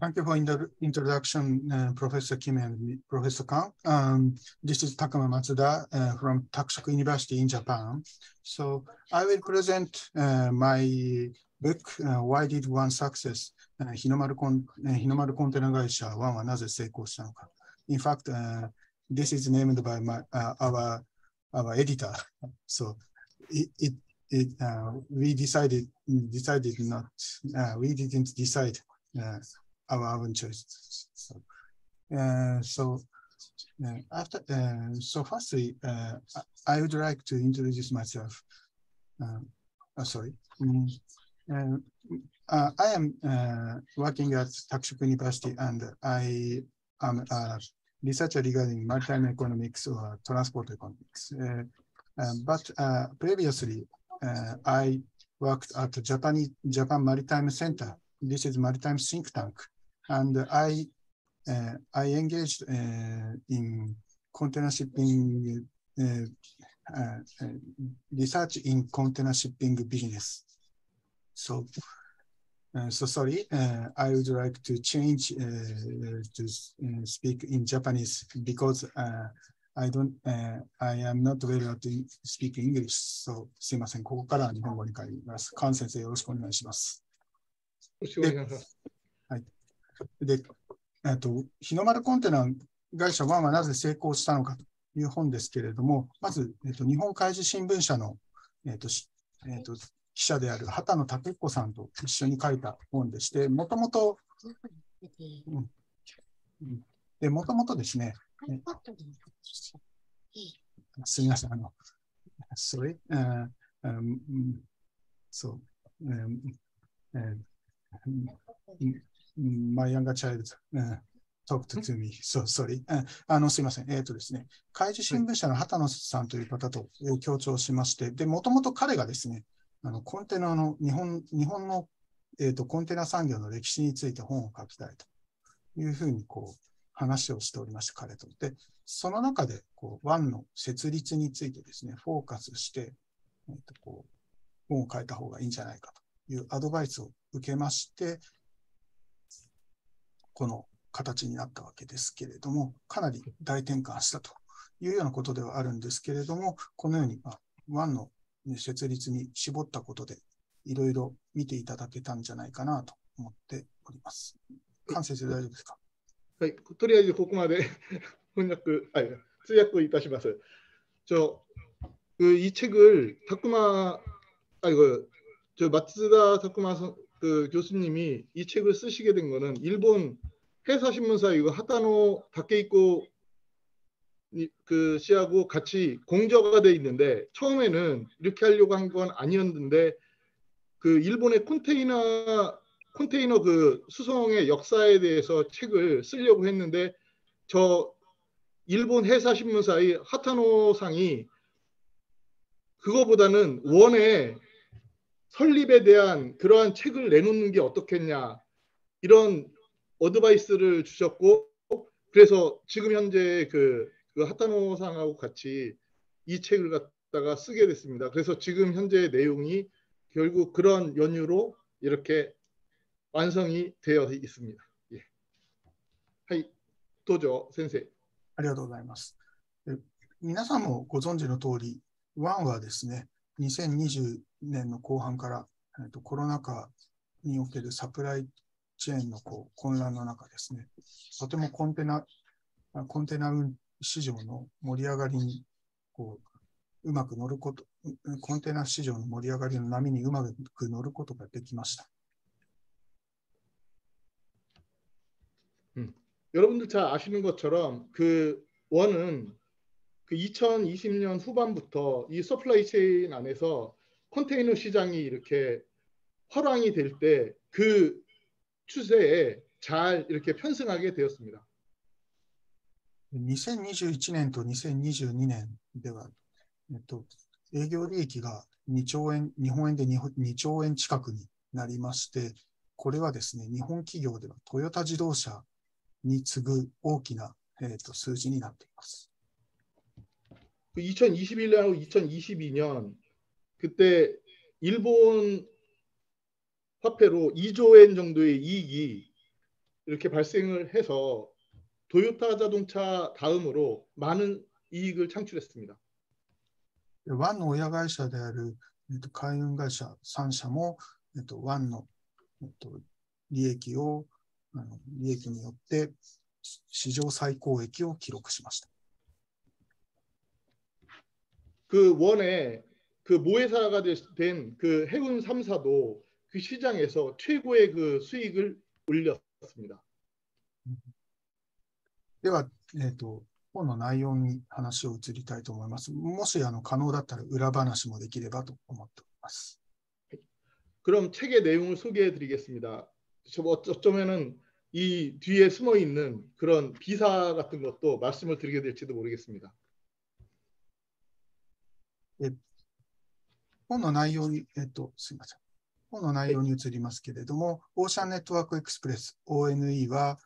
Thank you for introduction, Professor Kim and Professor Kang. This is Takuma Matsuda from Takushoku University in Japan. So I will present my book, Why Did One Success? 日の丸コンテナ会社1はなぜ成功したのか。In fact, this is named by our editor. So we didn't decide our own choices. So firstly, I would like to introduce myself. I am working at Takushoku University, and I am a researcher regarding maritime economics or transport economics. But previously, I worked at Japan Maritime Center. This is maritime think tank, and I engaged in container shipping research in container shipping business. So sorry, I would like to change to speak in Japanese because I am not well at speaking English. So すいません、ここから日本語に変えます。カン先生よろしくお願いします。はい。で、日の丸コンテナ会社1はなぜ成功したのかという本ですけれども、まず、日本海事新聞社の、記者である畑野武彦さんと一緒に書いた本でして、もともとですね、すみません、sorry, my younger child talked to me, so sorry. すみません、ですね、海事新聞社の畑野さんという方と協調しまして、で、もともと彼がですね、コンテナの日本の、コンテナ産業の歴史について本を書きたいというふうに話をしておりました、彼と。で、その中で湾の設立についてですね、フォーカスして、本を書いた方がいいんじゃないかというアドバイスを受けまして、この形になったわけですけれども、かなり大転換したというようなことではあるんですけれども、このように湾の設立に絞ったことでいろいろ見ていただけたんじゃないかなと思っております。菅先生大丈夫ですか？はい、とりあえずここまで翻訳、はい、通訳いたします。이 책을 마츠다 타쿠마 교수님이 이 책을 쓰시게 된 거는 일본 회사신문사 이거 하타노 다케이코 그 씨하고 같이 공저가 돼 있는데 처음에는 이렇게 하려고 한 건 아니었는데 그 일본의 컨테이너 그 수송의 역사에 대해서 책을 쓰려고 했는데 저 일본 회사 신문사의 하타노 상이 그거보다는 원의 설립에 대한 그러한 책을 내놓는 게 어떻겠냐 이런 어드바이스를 주셨고 그래서 지금 현재 그 하타노 상하고 같이 이 책을 갖다가 쓰게 됐습니다. 그래서 지금 현재 내용이 결국 그런 연유로 이렇게 완성이 되어 있습니다. 예. はい、どうぞ先生。ありがとうございます。皆さんもご存知の通り、ワンはですね、2020年の後半から、コロナ禍におけるサプライチェーンの混乱の中ですね、とてもコンテナ市場の盛り上がりにうまく乗ること、コンテナ市場の盛り上がりの波にうまく乗ることができました。여러분들 잘 아시는 것처럼 그 원은 그 2020년 후반부터 이 서플라이 체인 안에서 컨테이너 시장이 이렇게 화랑이 될 때 그 추세에 잘 이렇게 편승하게 되었습니다. 2021年と2022年では、営業利益が2兆円、日本円で2兆円近くになりまして、これはですね、日本企業ではトヨタ自動車に次ぐ大きな、数字になっています。2021년하고 2022년 그때 일본 화폐로 2조 엔 정도의 이익이 이렇게 발생을 해서 도요타 자동차 다음으로 많은 이익을 창출했습니다. ワンの親会社である、海運会社3社も、ワンの、利益によって史上最高益を記録しました。그 원의 그 모회사가 된 그 해운 3사도 그 시장에서 최고의 그 수익을 올렸습니다. では、本の内容に話を移りたいと思います。もし可能だったら裏話もできればと思っております。그럼 책의 내용을 소개해 드리겠습니다. 어쩌면은 이 뒤에 숨어 있는 그런 비사 같은 것도 말씀을 드리게 될지도 모르겠습니다. 本の内容に、すいません。本の内容に移りますけれども、オーシャンネットワークエクスプレス ONE は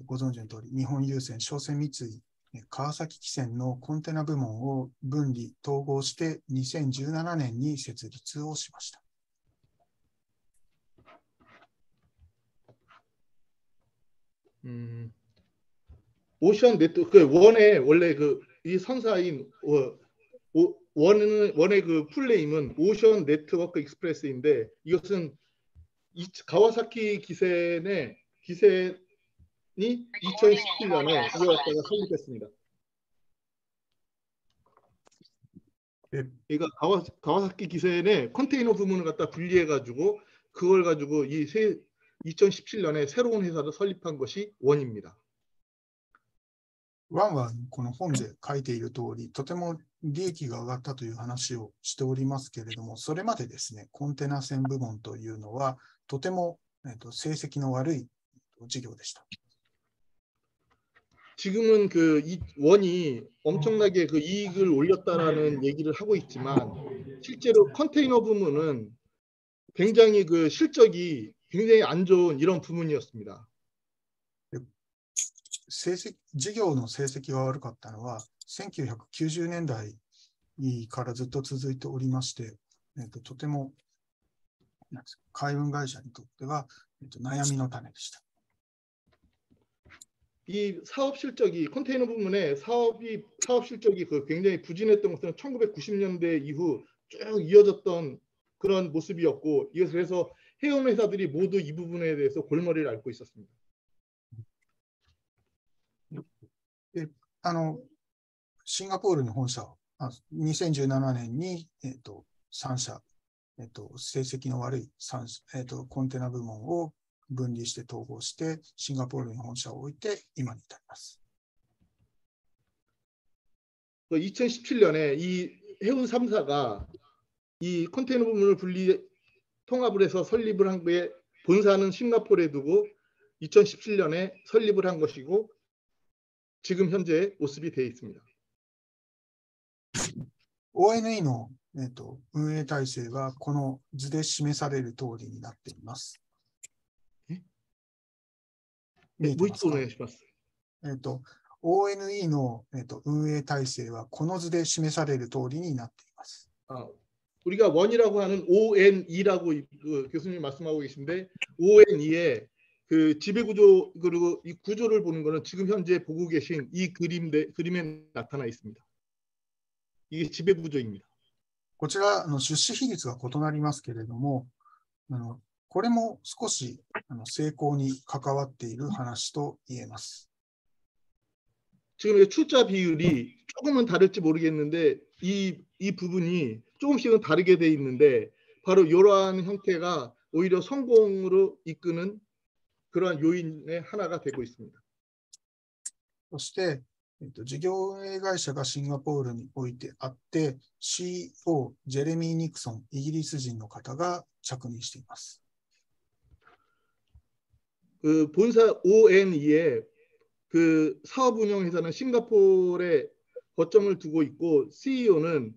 ご存知の通り、日本郵船、商船三井、川崎汽船のコンテナ部門を分離、統合して2017年に設立をしました。오션 네트워크 원의 원래 그 이 선사인 원의 그 풀네임은 오션 네트워크 익스프레스인데 이것은 가와사키 기센이 2017년에 이걸 갖다가 설립했습니다. 그러니까 가와사키 기센의 컨테이너 부문을 갖다 분리해가지고 그걸 가지고 2017년에 새로운 회사를 설립한 것이 원입니다. ワンはこの本で書いている通り、とても利益が上がったという話をしておりますけれども、それまでですね、コンテナ船部門というのは、とても成績の悪い事業でした。 지금은 그 원이 엄청나게 그 이익을 올렸다라는 얘기를 하고 있지만 실제로 컨테이너 부문은 굉장히 그 실적이 굉장히 안 좋은 이런 부문이었습니다. 事業の成績が悪かったのは1990年代からずっと続いておりまして、とても海運会社にとっては、悩みの種でした。 이 사업 실적이 컨테이너 부문의 사업 실적이 그 굉장히 부진했던 것은 1990년대 이후 쭉 이어졌던 그런 모습이었고, 그래서 해운 회사들이 모두 이 부분에 대해서 골머리를 앓고 있었습니다. シンガポールの本社を2017年に、3社、成績の悪いコンテナ部門を分離して統合してシンガポールに本社を置いて今に至ります。 2017년에 이 해운 3사가 이 컨테이너 부문을 통합을 해서 설립을 한 거에 본사는 싱가포르에 두고 2017년에 설립을 한 것이고 지금 현재 모습이 되어 있습니다. ONE の、運営体制はこの図で示される通りになっています。 もう一度お願いします。ONE の、運営体制はこの図で示される通りになっています。 우리가 원이라고 하는 ONE라고 그 교수님 말씀하고 계신데 ONE의 그 지배 구조 그리고 이 구조를 보는 것은 지금 현재 보고 계신 이 그림에 나타나 있습니다. 이게 지배 구조입니다. こちら出資比率が異なりますけれども、これも少し成功に関わっている話と言えます。 지금 출자 비율이 조금은 다를지 모르겠는데 이 부분이 조금씩은 다르게 돼 있는데 바로 이러한 형태가 오히려 성공으로 이끄는 그러한 요인의 하나가 되고 있습니다. そして、事業運営会社がシンガポールに置いてあって CEO ジェレミー・ニクソンイギリス人の方が着任しています。 그 본사 ONE의 그 사업 운영 회사는 싱가포르에 거점을 두고 있고 CEO는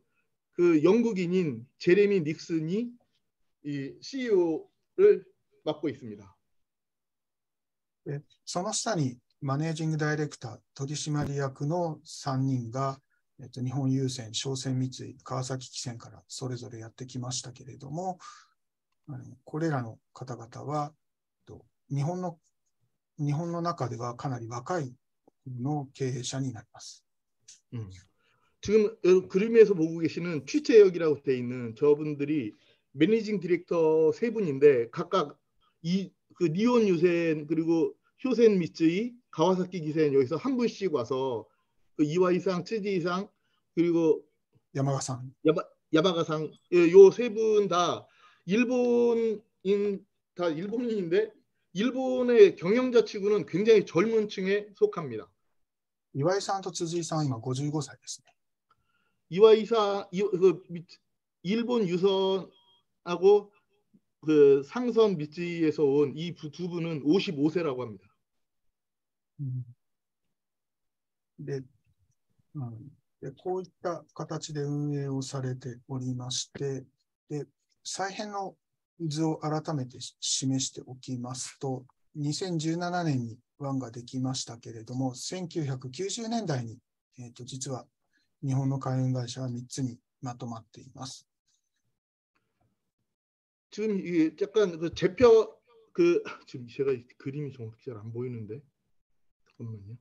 그 영국인인 제레미 닉슨이 이 CEO를 맡고 있습니다. その下にマネージングダイレクター取締役の3人が、日本郵船、商船三井、川崎汽船からそれぞれやってきましたけれども、これらの方々は日本の日本の中ではかなり若いの経営者になります。 지금 그림에서 보고 계시는 취재역이라고 되어 있는 저분들이 매니징 디렉터 세 분인데 각각 그 니온 유센 그리고 효센 미츠이, 가와사키 기센 여기서 한 분씩 와서 그 이와이상, 츠지이상 그리고 야마가상, 야마가상 요 세 분 다 일본인인데 일본의 경영자 치고는 굉장히 젊은 층에 속합니다. 岩井さんと辻井さんは今55歳ですね。 이와이사 일본 유선하고 그 상선 미츠이에서 온 이 두 분은 55세라고 합니다. で、こういった形で運営をされておりまして、で、再編の図を改めて示しておきますと、2017年に湾ができましたけれども、1990年代に、実は日本の海運会社は3つにまとまっています。 지금 이게 약간 그 제표 지금 제가 그림이 정확히 잘 안 보이는데 잠깐만요.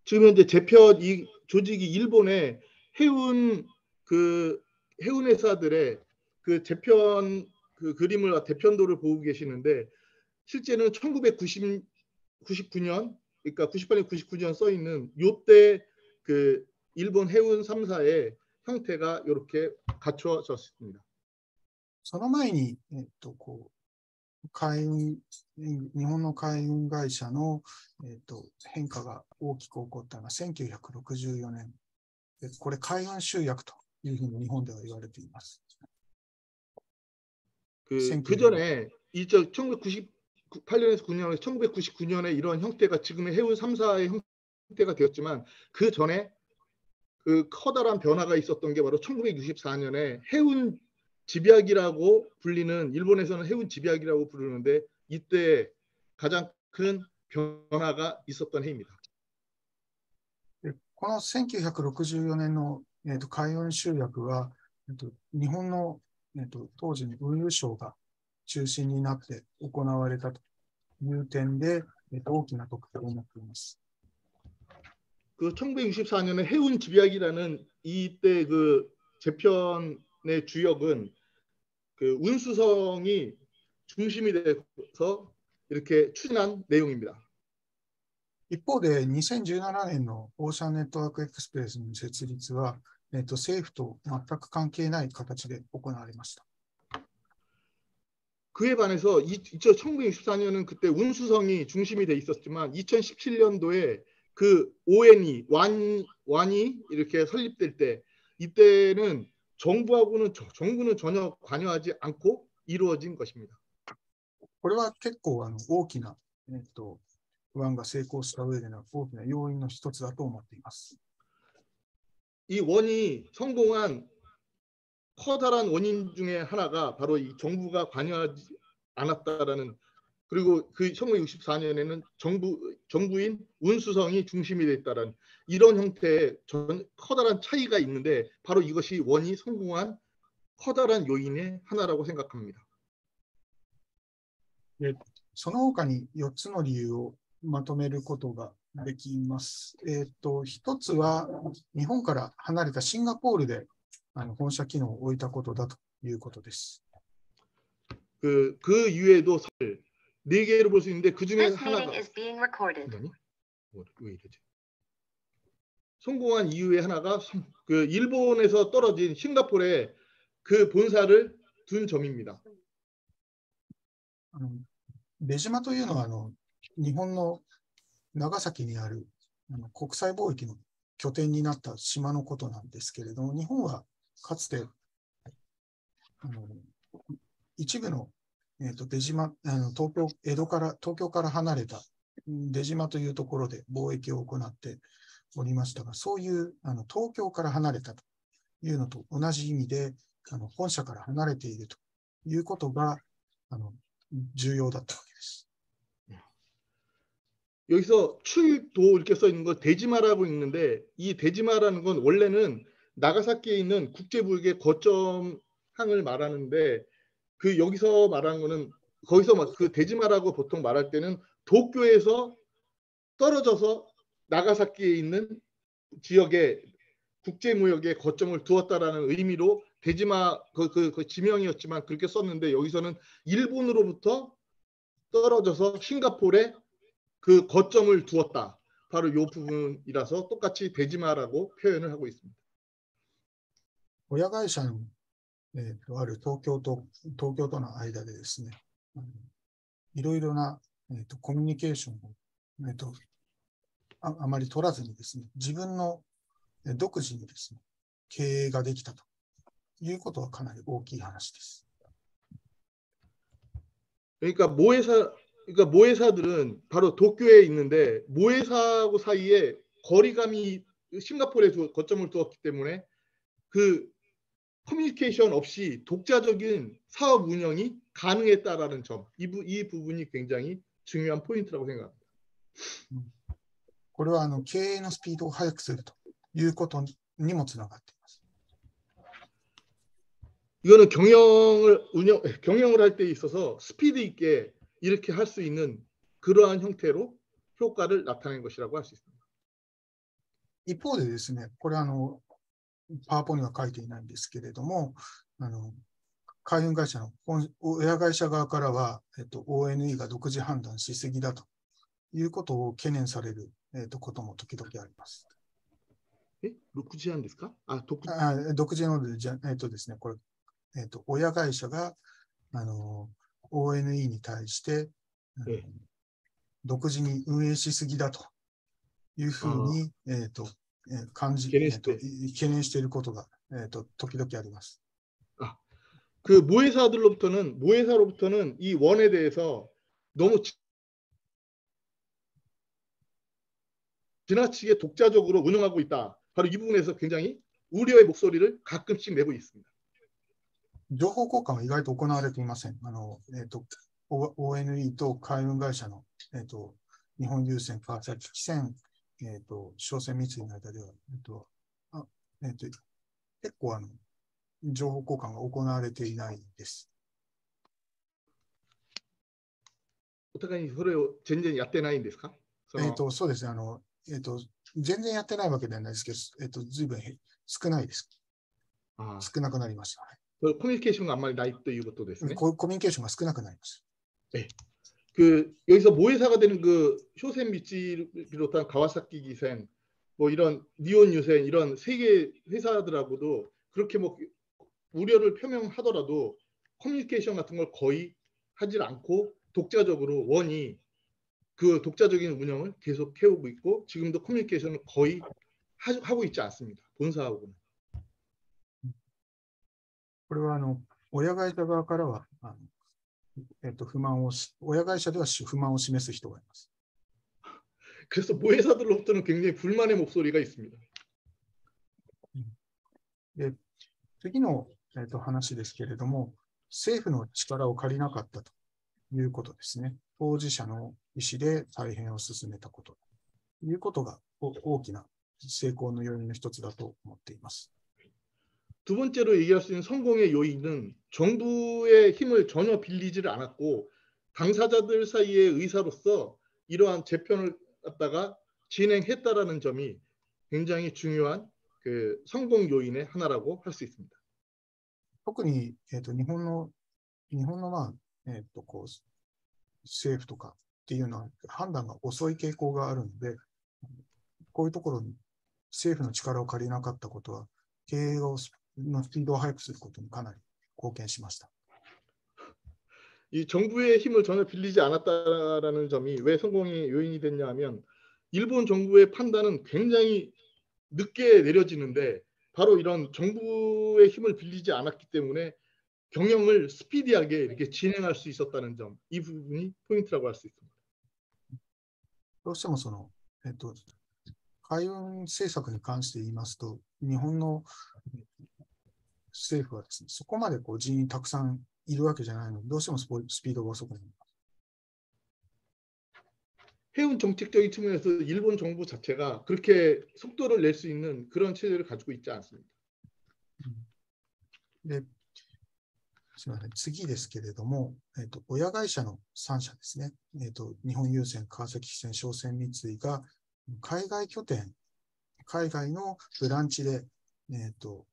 지금 현재 제표 이 조직이 일본의 해운 해운 회사들의 그 제편 그 그림을 대편도를 보고 계시는데 실제는 1999년 그러니까 98년 99년 써 있는 요때 그 일본 해운 3사의 형태가 이렇게 갖춰졌습니다. その前に、海運、日本の海運会社の、変化が大きく起こったのは1964年で、これ海運集約というふうに日本では言われています。그 전에 1998년에서 9년에서 1999년에 이런 형태가 지금의 해운 3사의 형태가 되었지만 그 전에 그 커다란 변화가 있었던 게 바로 1964년에 해운 집약이라고 불리는 일본에서는 해운 집약이라고 부르는데 이때 가장 큰 변화가 있었던 해입니다. この1964年の、海運集約は、日本の、当時の運輸省が中心になって行われたという点で、大きな特徴を持っています。 그 1964년에 해운 집약이라는 이때 그 재편의 주역은 그 운수성이 중심이 돼서 이렇게 추진한 내용입니다. 一方で、2017年のオーシャンネットワークエクスプレスの設立は、政府と全く関係ない形で行われました。 그에 반해서 1964년은 그때 운수성이 중심이 돼 있었지만 2017년도에 그 ONE, 완이 이렇게 설립될 때 이때는 정부는 전혀 관여하지 않고 이루어진 것입니다. これは結構大きな、湾が成功した上での大きな要因の一つだと思っています。 이 원이 성공한 커다란 원인 중에 하나가 바로 이 정부가 관여하지 않았다라는 그리고 그 1964년에는 정부인 운수성이 중심이 됐다는 이런 형태의 커다란 차이가 있는데 바로 이것이 원이 성공한 커다란 요인의 하나라고 생각합니다. その他に4つの理由をまとめることができます。一つは日本から離れたシンガポールで本社機能を置いたことだということです。 그 이외에도 4개를 볼 수 있는데 그 중에 하나가 왜 이러지? 성공한 이유의 하나가 그 일본에서 떨어진 싱가포르에 그 본사를 둔 점입니다. 出島というのは日本の長崎にある国際貿易の拠点になった島のことなんですけれども、日本はかつて一部の出島、東京から離れた出島というところで貿易を行っておりましたが、そういう東京から離れたというのと同じ意味で、本社から離れているということが重要だったわけです。 여기서 출도 이렇게 써 있는 거 대지마라고 있는데 이 대지마라는 건 원래는 나가사키에 있는 국제무역의 거점항을 말하는데 그 여기서 말하는 거는 거기서 그 대지마라고 보통 말할 때는 도쿄에서 떨어져서 나가사키에 있는 지역에 국제무역에 거점을 두었다라는 의미로 대지마 그 지명이었지만 그렇게 썼는데 여기서는 일본으로부터 떨어져서 싱가포르에 그 거점을 두었다. 바로 이 부분이라서 똑같이 대지마라고 표현을 하고 있습니다. 親会社の、ある東京との間でですね、いろいろな、コミュニケーションを、あまり取らずにですね、自分の独自にですね、経営ができたということはかなり大きい話です。 그러니까 모회사들은 바로 도쿄에 있는데 모회사하고 사이에 거리감이 싱가포르에 거점을 두었기 때문에 그 커뮤니케이션 없이 독자적인 사업 운영이 가능했다라는 점, 이 부분이 굉장히 중요한 포인트라고 생각합니다. これは経営のスピードを速くするということにもつながっています。 이거는 경영을 할 때 있어서 스피드 있게 이렇게 할 수 있는 그러한 형태로 효과를 나타낸 것이라고 할 수 있습니다. 一方でですね、これパワポには書いていないんですけれども、海運会社の親会社側からは、ONE が独自判断しすぎだということを懸念される、ことも時々あります。独自なんですか？独自のじゃ、ですね、これ、親会社がONE に対して、独自に運営しすぎだというふうに、懸念していることが、時々あります。그 모회사로부터는 이 원에 대해서 너무 지나치게 독자적으로 운영하고 있다. 바로 이 부분에서 굉장히 우려의 목소리를 가끔씩 내고 있습니다. 情報交換は意外と行われていません。ONE と海運会社の、日本郵船、川崎汽船、商船三井の間では、結構情報交換が行われていないです。お互いにそれを全然やってないんですか？そうですね。全然やってないわけではないですけど、ずいぶん少ないです。少なくなりました。커뮤니케이션이 안 많이 나이ということですね。コミュニケーションが少なくなります。여기서 모회사가 되는 그 쇼센 미치를 비롯한 가와사키 기생, 뭐 이런 니온 유센 이런 세계 회사들하고도 그렇게 뭐 우려를 표명하더라도 커뮤니케이션 같은 걸 거의 하질 않고 독자적으로 원이 그 독자적인 운영을 계속 해오고 있고 지금도 커뮤니케이션을 거의 하고 있지 않습니다. 본사하고는. これは親会社側からは親会社では不満を示す人がいます。 그래서 모회사들로부터는 굉장히 불만의 목소리가 있습니다. で、次の、話ですけれども、政府の力を借りなかったということですね。当事者の意思で再編を進めたことということが大きな成功の要因の一つだと思っています。 두 번째로 얘기할 수 있는 성공의 요인은 정부의 힘을 전혀 빌리지를 않았고 당사자들 사이의 의사로서 이러한 재편을 갖다가 진행했다라는 점이 굉장히 중요한 그 성공 요인의 하나라고 할 수 있습니다. 特に、日本のこう政府とかっていうのは判断が遅い傾向があるので、こういうところに政府の力を借りなかったことは経営のスピードを速くすることにかなり貢献しました。 이 정부의 힘을 전혀 빌리지 않았다라는 점이 왜 성공의 요인이 됐냐 하면 일본 정부의 판단은 굉장히 늦게 내려지는데 바로 이런 정부의 힘을 빌리지 않았기 때문에 경영을 스피디하게 이렇게 진행할 수 있었다는 점, 이 부분이 포인트라고 할 수 있습니다. どうしても海運政策に関して言いますと、日本の政府はですね、そこまで人員たくさんいるわけじゃないので、どうしてもスピードが遅くなります。 해운 정책적인 측면에서 일본 정부 자체가 그렇게 속도를 낼 수 있는 그런 체제를 가지고 있지 않습니다. で、すみません。次ですけれども、親会社の3社ですね。日本郵船、川崎汽船、商船三井が海外拠点、海外のブランチで、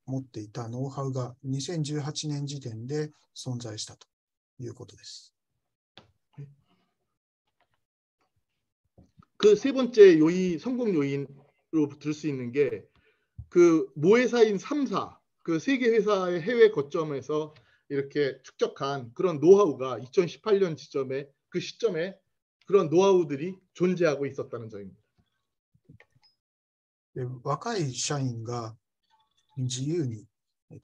持っていたノウハウが2018年時点で存在したということです。그 세 번째 요인, 성공 요인으로 들 수 있는 게 그 모회사인 3사, 그 세 개 회사의 해외 거점에서 이렇게 축적한 그런 노하우가 2018년 그 시점에 그런 노하우들이 존재하고 있었다는 점입니다. 若い社員が自由に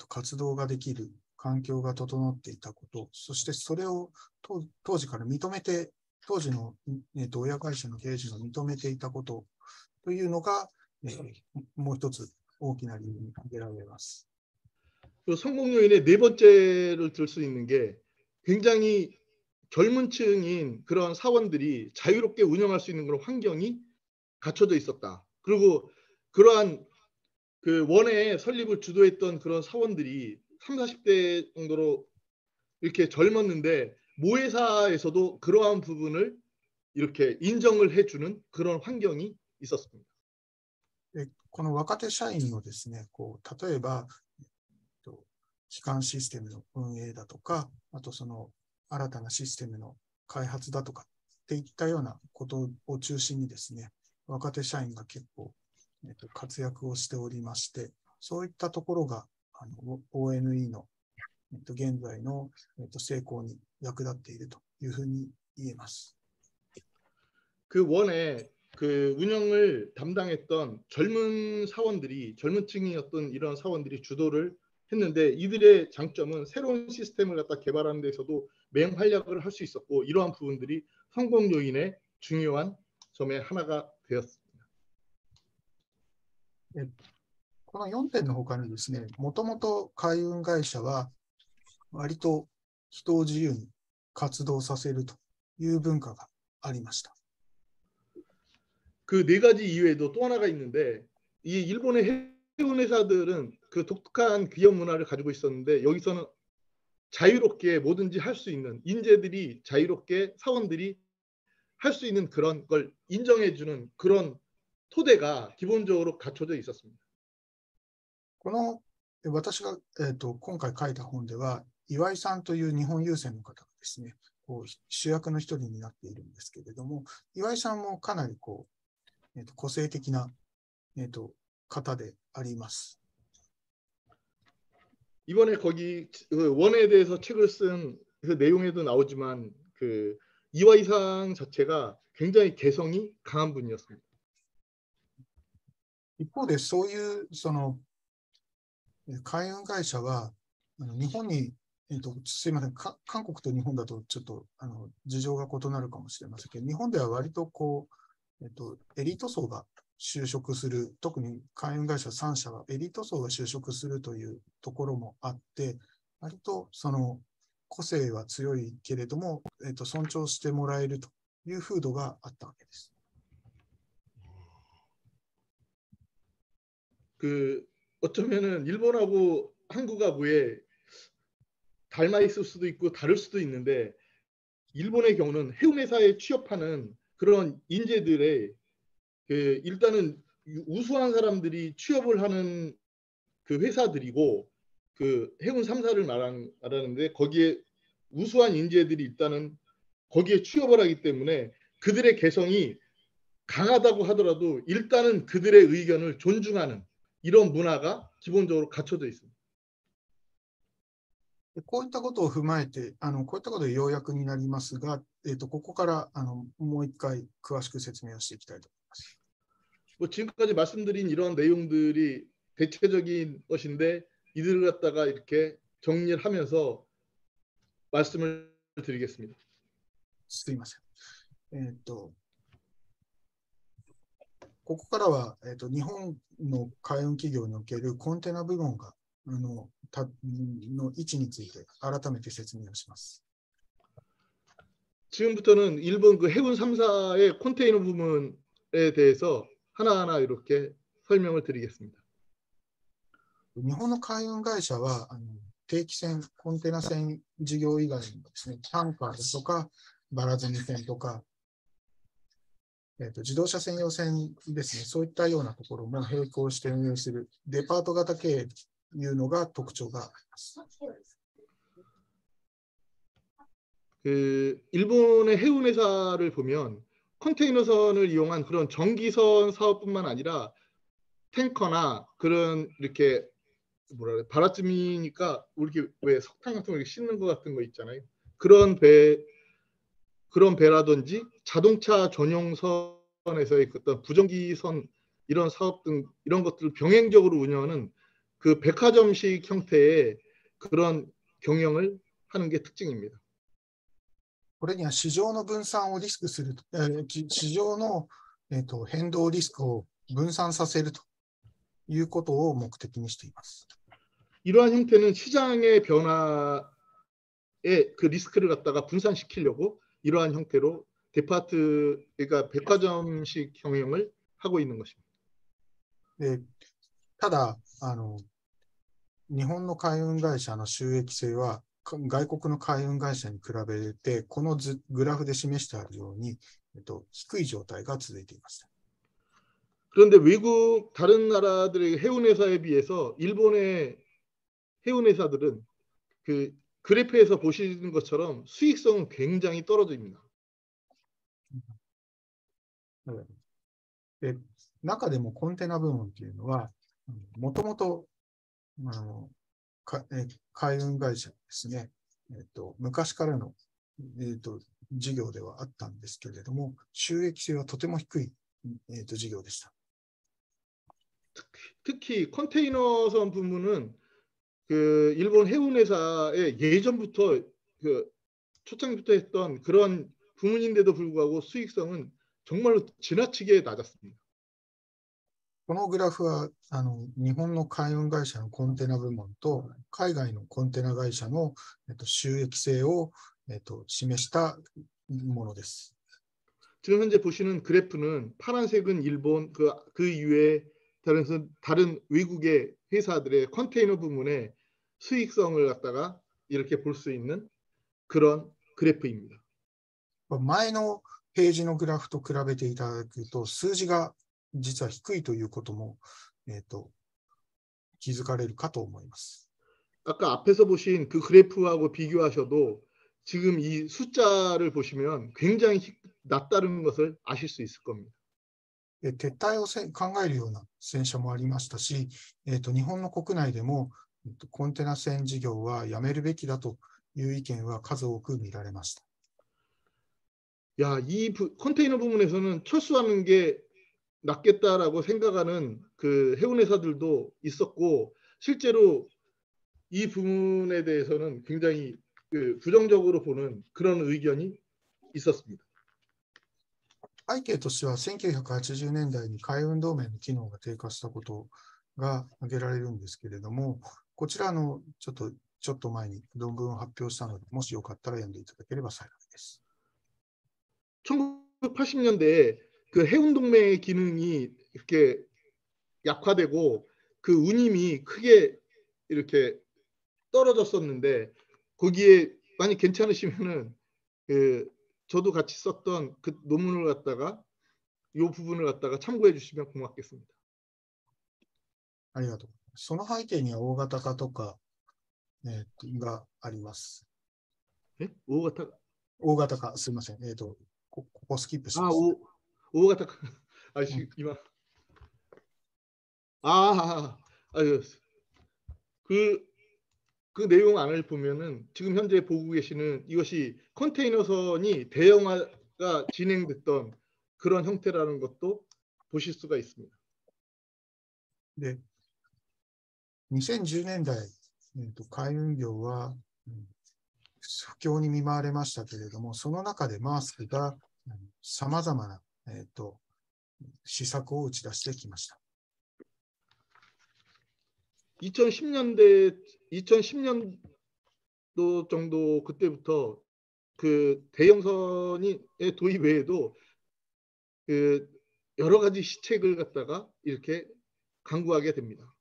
活動ができる環境が整っていたこと、そしてそれを当時から認めて、当時の親会社の経営陣が認めていたことというのが、もう一つ大きな理由に挙げられます。 성공 요인의 네 번째를 들 수 있는 게 굉장히 젊은 층인 그런 사원들이 자유롭게 운영할 수 있는 그런 환경이 갖춰져 있었다. 그리고 그러한 그 원의 설립을 주도했던 그런 사원들이 30, 40대 정도로 이렇게 젊었는데 모회사에서도 그러한 부분을 이렇게 인정을 해주는 그런 환경이 있었습니다. この若手社員のですね、例えば基幹システムの運営だとか、あとその新たなシステムの開発だとかっていったようなことを中心にですね、若手社員が結構活躍をしておりまして、そういったところがONE の現在の成功に役立っているというふうに言えます。그 원에 그 운영을 담당했던 젊은 사원들이 젊은 층이었던 이런 사원들이 주도를 했는데 이들의 장점은 새로운 시스템을 갖다 개발하는 데서도 맹활약을 할 수 있었고 이러한 부분들이 성공 요인의 중요한 점의 하나가 되었습니다. この4点の他にですね、もともと海運会社は割と人を自由に活動させるという文化がありました。 그 네 가지 이외에도 또 하나가 있는데 이 일본의 해운 회사들은 그 독특한 기업 문화를 가지고 있었는데 여기서는 자유롭게 뭐든지 할 수 있는 인재들이 자유롭게 사원들이 할 수 있는 그런 걸 인정해주는 그런 토대가 기본적으로 갖춰져 있었습니다. この私が、今回書いた本では岩井さんという日本郵船の方がですね、主役の一人になっているんですけれども、岩井さんもかなり個性的な、方であります。 이번에 거기 그 원에 대해서 책을 쓴 그 내용에도 나오지만 그 이화이상 자체가 굉장히 개성이 강한 분이었습니다. 一方でそういうその海運会社は日本に、すいません、韓国と日本だとちょっと事情が異なるかもしれませんけど、日本では割とエリート層が就職する、特に海運会社3社はエリート層が就職するというところもあって、割とその個性は強いけれども、尊重してもらえるという風土があったわけです。 그 어쩌면은 일본하고 한국하고의 닮아 있을 수도 있고 다를 수도 있는데 일본의 경우는 해운회사에 취업하는 그런 인재들의 그 일단은 우수한 사람들이 취업을 하는 그 회사들이고 그 해운 3사를 말하는데 거기에 우수한 인재들이 일단은 거기에 취업을 하기 때문에 그들의 개성이 강하다고 하더라도 일단은 그들의 의견을 존중하는 이런 문화가 기본적으로 갖춰져 있습니다. こういったことを踏まえて、こういったことで要約になりますが、ここからもう一回詳しく説明をしていきたいと思います。 뭐 지금까지 말씀드린 이런 내용들이 대체적인 것인데 이들을 갖다가 이렇게 정리를 하면서 말씀을 드리겠습니다. すいません。ここからは、日本の海運企業におけるコンテナ部門がの位置について改めて説明をします。 지금부터는 일본 그 해운 3사의 컨테이너 부문에 대해서 하나하나 이렇게 설명을 드리겠습니다. 日本の海運会社は定期船、コンテナ船事業以外にもですね、タンカーですとか、バラ積み船とか、自動車専用船ですね、そういったようなところも並行して運営するデパート型経営というのが特徴があります。일본의 해운 회사를 보면 컨테이너선을 이용한 그런 전기선 사업뿐만 아니라 탱커나 그런 이렇게 뭐라 그래 바라쯤이니까 우리 왜 석탄 같은 거 이렇게 싣는 거 같은 거 있잖아요. 그런 배라든지 자동차 전용선에서의 어떤 부전기선 이런 사업 등 이런 것들을 병행적으로 운영하는 그 백화점식 형태의 그런 경영을 하는 게 특징입니다. これには市場の分散をリスクする、市場の、変動リスクを分散させるということを目的にしています。 이러한 형태는 시장의 변화의 그 리스크를 갖다가 분산시키려고 이러한 형태로 데파트, 그러니까 백화점식 경영을 하고 있는 것입니다. ただ日本の海運会社の収益性は外国の海運会社に比べてこのグラフで示してあるように、低い状態が続いています。 그런데 외국 다른 나라들의 해운 회사에 비해서 일본의 해운 회사들은 그 그래프에서 보시는 것처럼 수익성은 굉장히 떨어집니다. で中でもコンテナ部門というのはもともと海運会社ですね、昔からの、事業ではあったんですけれども、収益性はとても低い、事業でした。 특히 컨테이너선 부문은 그 일본 해운 회사의 예전부터 그 초창기부터 했던 그런 부문인데도 불구하고 수익성은 정말로 지나치게 낮았습니다. このグラフは日本の海運会社のコンテナ部門と海外のコンテナ会社の、収益性を、示したものです。 지금 현재 보시는 그래프는 파란색은 일본 그 이외에 다른 외국의 회사들의 컨테이너 부문의 수익성을 갖다가 이렇게 볼 수 있는 그런 그래프입니다. 前のページのグラフと比べていただくと数字が実は低いということも、気づかれるかと思います。 아까 앞에서 보신 그 그래프하고 비교하셔도 지금 이 숫자를 보시면 굉장히 낮다는 것을 아실 수 있을 겁니다. 撤退を考えるような戦車もありましたし、日本の国内でも、コンテナ船事業はやめるべきだという意見は数多く見られました。 야, 이 컨테이너 부문에서는 철수하는 게 낫겠다라고 생각하는 그 해운 회사들도 있었고 실제로 이 부분에 대해서는 굉장히 그 부정적으로 보는 그런 의견이 있었습니다. 背景としては1980年代に海運同盟の機能が低下したことが挙げられるんですけれども、こちらちょっと前に論文を発表したので、もしよかったら読んでいただければ幸いです。 1980년대에 그 해운 동맹의 기능이 이렇게 약화되고 그 운임이 크게 이렇게 떨어졌었는데 거기에 많이 괜찮으시면은 그 저도 같이 썼던 그 논문을 갖다가 이 부분을 갖다가 참고해 주시면 고맙겠습니다. ありがとう。その背景には大型化とか、があります。大型化、すみません。ここスキップします。大型化。今。그 내용안을 보면은 지금 현재 보고 계시는 이것이 컨테이너선이 대형화가 진행됐던 그런 형태라는 것도 보실 수가 있습니다. 네. 2010年代、海運業は不況に見舞われましたけれども、その中でマースクがさまざまな、施策を打ち出してきました。 2010년도 정도 그때부터 그 대형선의 도입 외에도 그 여러 가지 시책을 갖다가 이렇게 강구하게 됩니다.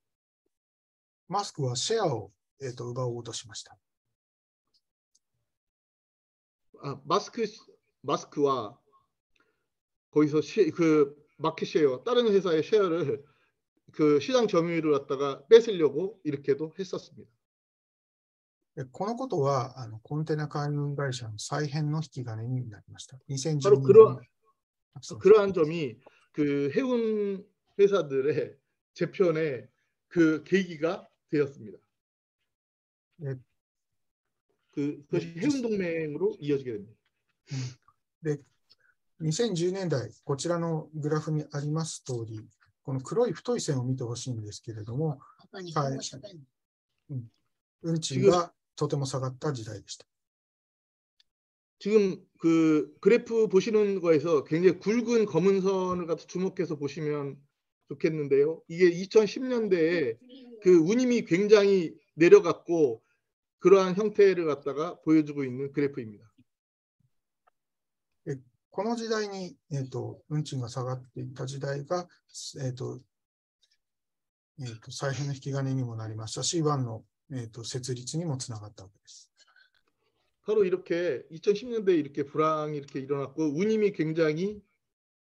マスクはシェアを奪おうとしました。마스크와 거기서 그 마켓 쉐어, 다른 회사의 쉐어를 그 시장 점유율을 갖다가 뺏으려고 이렇게도 했었습니다. このことはコンテナ海運会社の再編の引き金になりました。바로 2012年 그러한 점이 그 해운 회사들의 재편의 그 계기가 되었습니다. 네. 그것이 해운 동맹으로 이어지게 됩니다. で、2010年代、こちらのグラフにあります通り、この黒い太い線を見てほしいんですけれども、運賃がとても下がった時代でした。 지금 그 그래프 보시는 거에서 굉장히 굵은 검은 선을 갖다 주목해서 보시면 좋겠는데요. 이게 2010년대에 그 운임이 굉장히 내려갔고 그러한 형태를 갖다가 보여주고 있는 그래프입니다. この時代に、運賃が下がっていた時代が、再編の引き金にもなりましたし、湾の、設立にもつながったわけです。 바로 이렇게 2010년대에 이렇게 불황이 이렇게 일어났고 운임이 굉장히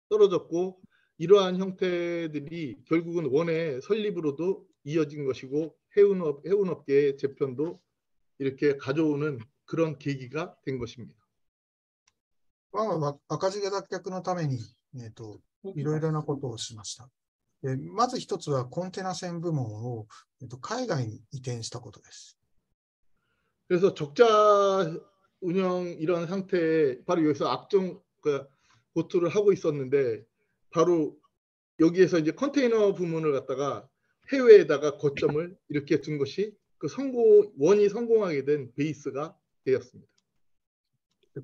떨어졌고 이러한 형태들이 결국은 원의 설립으로도 이어진 것이고 해운업계의 재편도 이렇게 가져오는 그런 계기가 된 것입니다. 湾は赤字脱却のために、いろいろなことをしました。まず一つはコンテナ船部門を、海外に移転したことです。 그래서 적자 운영 이런 상태에 바로 여기서 악정 고투를 하고 있었는데 바로 여기에서 이제 컨테이너 부문을 갖다가 해외에다가 거점을 이렇게 둔 것이 그 원이 성공하게 된 베이스가 되었습니다.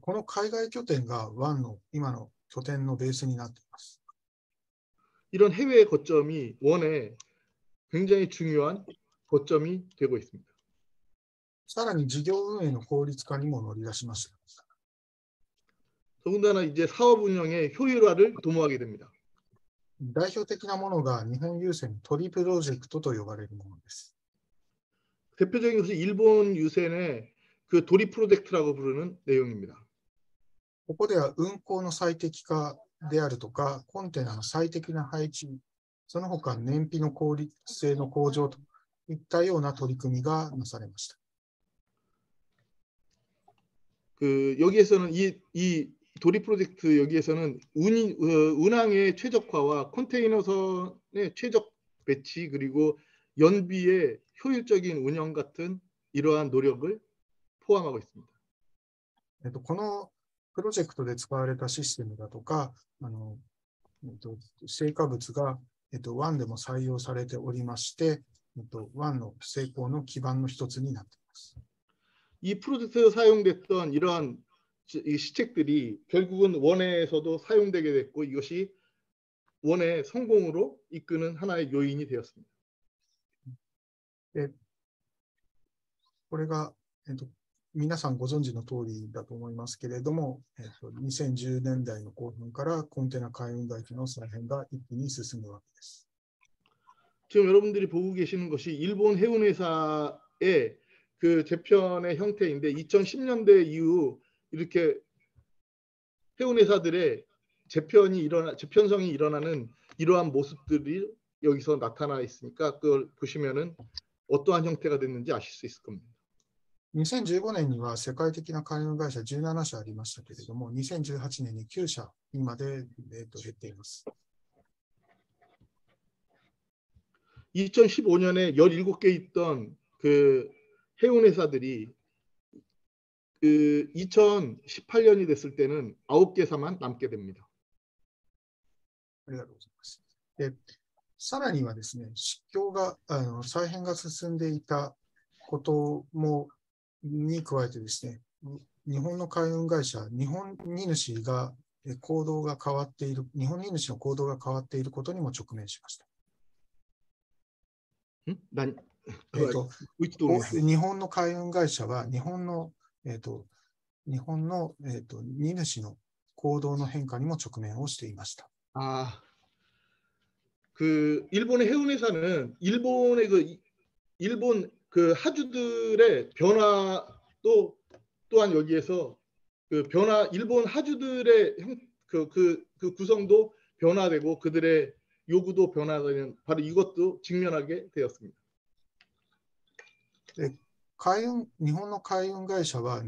この海外拠点が湾の今の拠点のベースになっています。 이런 해외 거점이 원에 굉장히 중요한 거점이 되고 있습니다. さらに事業運営の効率化にも乗り出しました。 더군다나 이제 사업 운영의 효율화를 도모하게 됩니다. 代表的なものが日本郵船トリプロジェクトと呼ばれるものです。 대표적인 것이 일본 유센의 그 도리 프로젝트라고 부르는 내용입니다. ここでは運航の最適化であるとか、コンテナの最適な配置、その他燃費の効率性の向上といったような取り組みがなされました。 그 여기에서는 이 도리 프로젝트 여기에서는 운항의 최적화와 컨테이너선의 최적 배치 그리고 연비의 효율적인 운영 같은 이러한 노력을 포함하고 있습니다. このプロジェクトで使われたシステムだとか、成果物が、湾でも採用されておりまして、湾の成功の基盤の一つになっています。 이 프로젝트에서 사용됐던 이러한 시책들이 결국은 원에서도 사용되게 됐고 이것이 원의 성공으로 이끄는 하나의 요인이 되었습니다. これが、皆さんご存知の通りだと思いますけれども、2010年代の後半からコンテナ海運会社の再編が一気に進むわけです。 지금 여러분들이 보고 계시는 것이 일본 해운회사의 그 재편의 형태인데 2010년대 이후 이렇게 해운회사들의 재편성이 일어나는 이러한 모습들이 여기서 나타나 있으니까 그걸 보시면은 어떠한 형태가 됐는지 아실 수 있을 겁니다. 2015年には世界的な海運会社17社ありましたけれども、2018年に9社にまで、減っています。 2015년에 17개 있던 그 해운 회사들이 그 2018년이 됐을 때는 9개사만 남게 됩니다. ありがとうございます。さらにはですね、失業が再編が進んでいたことに加えてですね、日本の海運会社、日本荷主の行動が変わっていることにも直面しました。日本の海運会社は日本の荷主の行動の変化にも直面をしていました。 그 일본의 해운회사는 일본 그 하주들의 변화도 또한 여기에서 그 변화 일본 하주들의 그 구성도 변화되고 그들의 요구도 변화되는 바로 이것도 직면하게 되었습니다. で、日本の海運会社は、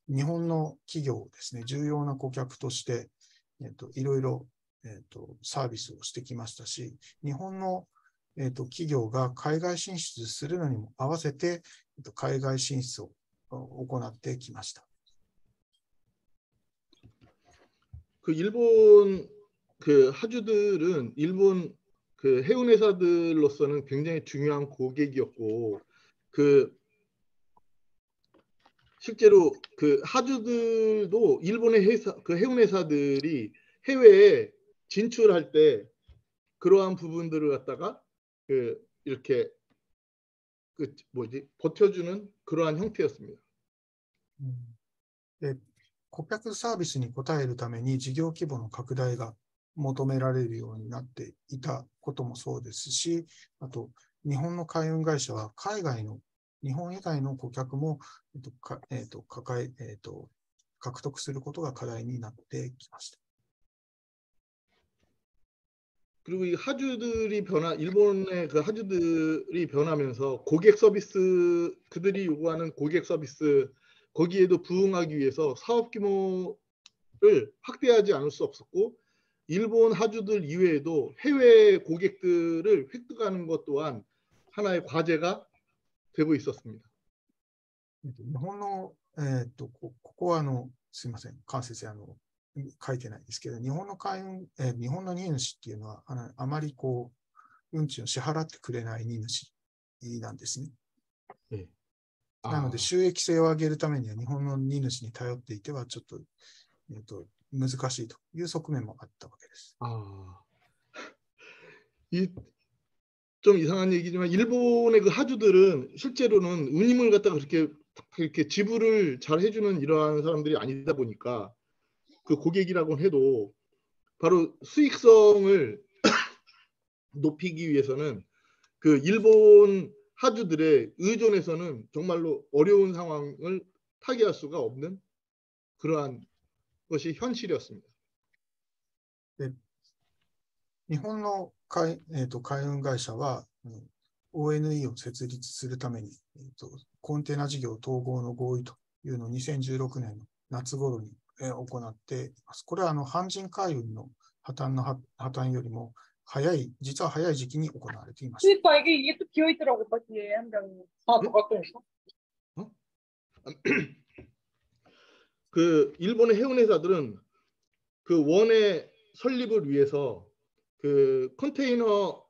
日本の企業をですね、重要な顧客として、いろいろ、サービスをしてきましたし、日本の、企業が海外進出するのにも合わせて、海外進出を行ってきました。 그 일본 그 하주들은 일본 그 해운 회사들로서는 굉장히 중요한 고객이었고 그 실제로 그 하주들도 일본의 회사 그 해운 회사들이 해외에 진출할 때 그러한 부분들을 갖다가 그 이렇게 그 뭐지 버텨주는 그러한 형태였습니다. で、顧客サービスに応えるために事業規模の拡大が求められるようになっていたこともそうですし、あと日本の海運会社は海外の日本以外の顧客も、獲得することが課題になってきました。 그리고 이 하주들이 일본의 그 하주들이 변하면서 고객 서비스 그들이 요구하는 고객 서비스 거기에도 부응하기 위해서 사업 규모를 확대하지 않을 수 없었고 일본 하주들 이외에도 해외 고객들을 획득하는 것 또한 하나의 과제가 되고 있었습니다. 日本の、ここはすみません、関節書いてないですけど、日本の日本の荷主っていうのは、あまり運賃を支払ってくれない荷主なんですね。なので、収益性を上げるためには、日本の荷主に頼っていては、ちょっと、難しいという側面もあったわけです。좀 이상한 얘기지만 일본의 그 하주들은 실제로는 운임을 갖다가 그렇게 지불을 잘 해주는 이러한 사람들이 아니다 보니까 그 고객이라고 해도 바로 수익성을 높이기 위해서는 그 일본 하주들의 의존에서는 정말로 어려운 상황을 타개할 수가 없는 그러한 것이 현실이었습니다. 日本の海運会社は、ONE を設立するために、コンテナ事業統合の合意というのを2016年の夏頃に、行っています。これは阪神海運の破綻よりも実は早い時期に行われていました。 이게 또 비어 있더라고, 바지에 한 장이. 똑같은 거. 그 일본의 해운 회사들은 그 원의 설립을 위해서 그 컨테이너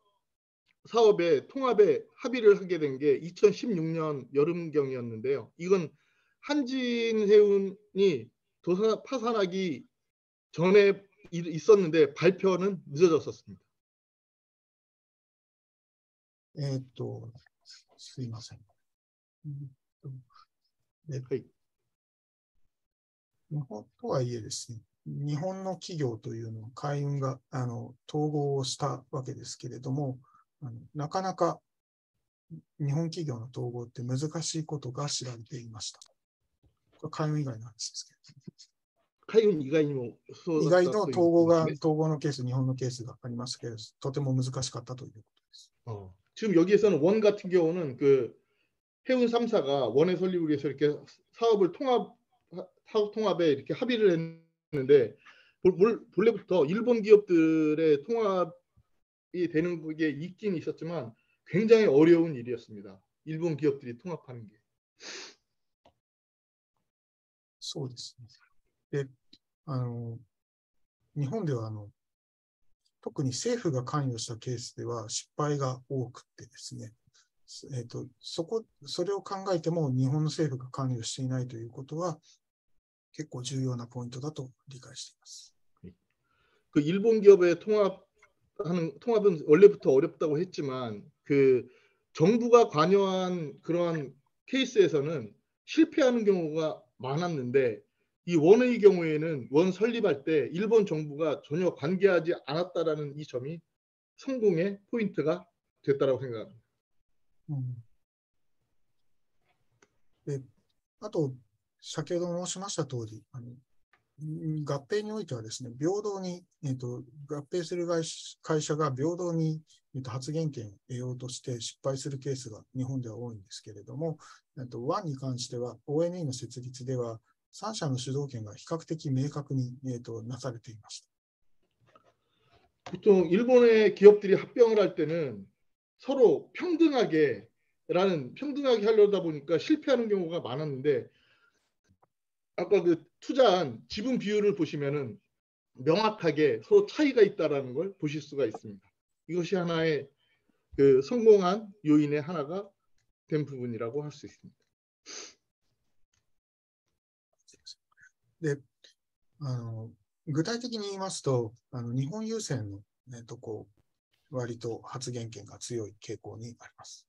사업의 통합에 합의를 하게 된 게 2016년 여름경이었는데요. 이건 한진해운이 파산하기 전에 있었는데 발표는 늦어졌었습니다. すいません。日本とはいえですね、日本の企業というのは海運が統合をしたわけですけれども、なかなか日本企業の統合って難しいことが知られていました。これ海運以外の話ですけど。海運以外にもそう意だった外と統合のケース、日本のケースがありましたけど、とても難しかったということです。 지금 여기에서는 원 같은 경우는 그 해운 3사가 원의 설립을 위해서 이렇게 사업 통합에 이렇게 합의를 했는데 본래부터 일본 기업들의 통합이 되는 게 있긴 있었지만 굉장히 어려운 일이었습니다. 일본 기업들이 통합하는 게. そうですね。で、日本では特に政府が関与したケースでは失敗が多くてですね、それを考えても日本の政府が関与していないということは結構重要なポイントだと理解しています。 그 일본 기업의 통합은 원래부터 어렵다고 했지만 그 정부가 관여한 그러한 케이스에서는 실패하는 경우가 많았는데 이 원의 경우에는 원 설립할 때 일본 정부가 전혀 관계하지 않았다라는 이 점이 성공의 포인트가 됐다라고 생각합니다. で、あと、先ほど申しました通り、合併においてはですね、平等に、合併する会社が平等に、発言権を得ようとして失敗するケースが日本では多いんですけれども、ワンに関しては ONE の設立では3社の主導権が比較的明確に、なされていました。 보통 일본의 기업들이 합병을 할 때는 서로 평등하게 하려다 보니까 실패하는 경우가 많았는데 아까 그 투자한 지분 비율을 보시면은 명확하게 서로 차이가 있다라는 걸 보실 수가 있습니다. 이것이 하나의 그 성공한 요인의 하나가 된 부분이라고 할 수 있습니다. で、具体的に言いますと、日本郵船の、割と発言権が強い傾向にあります。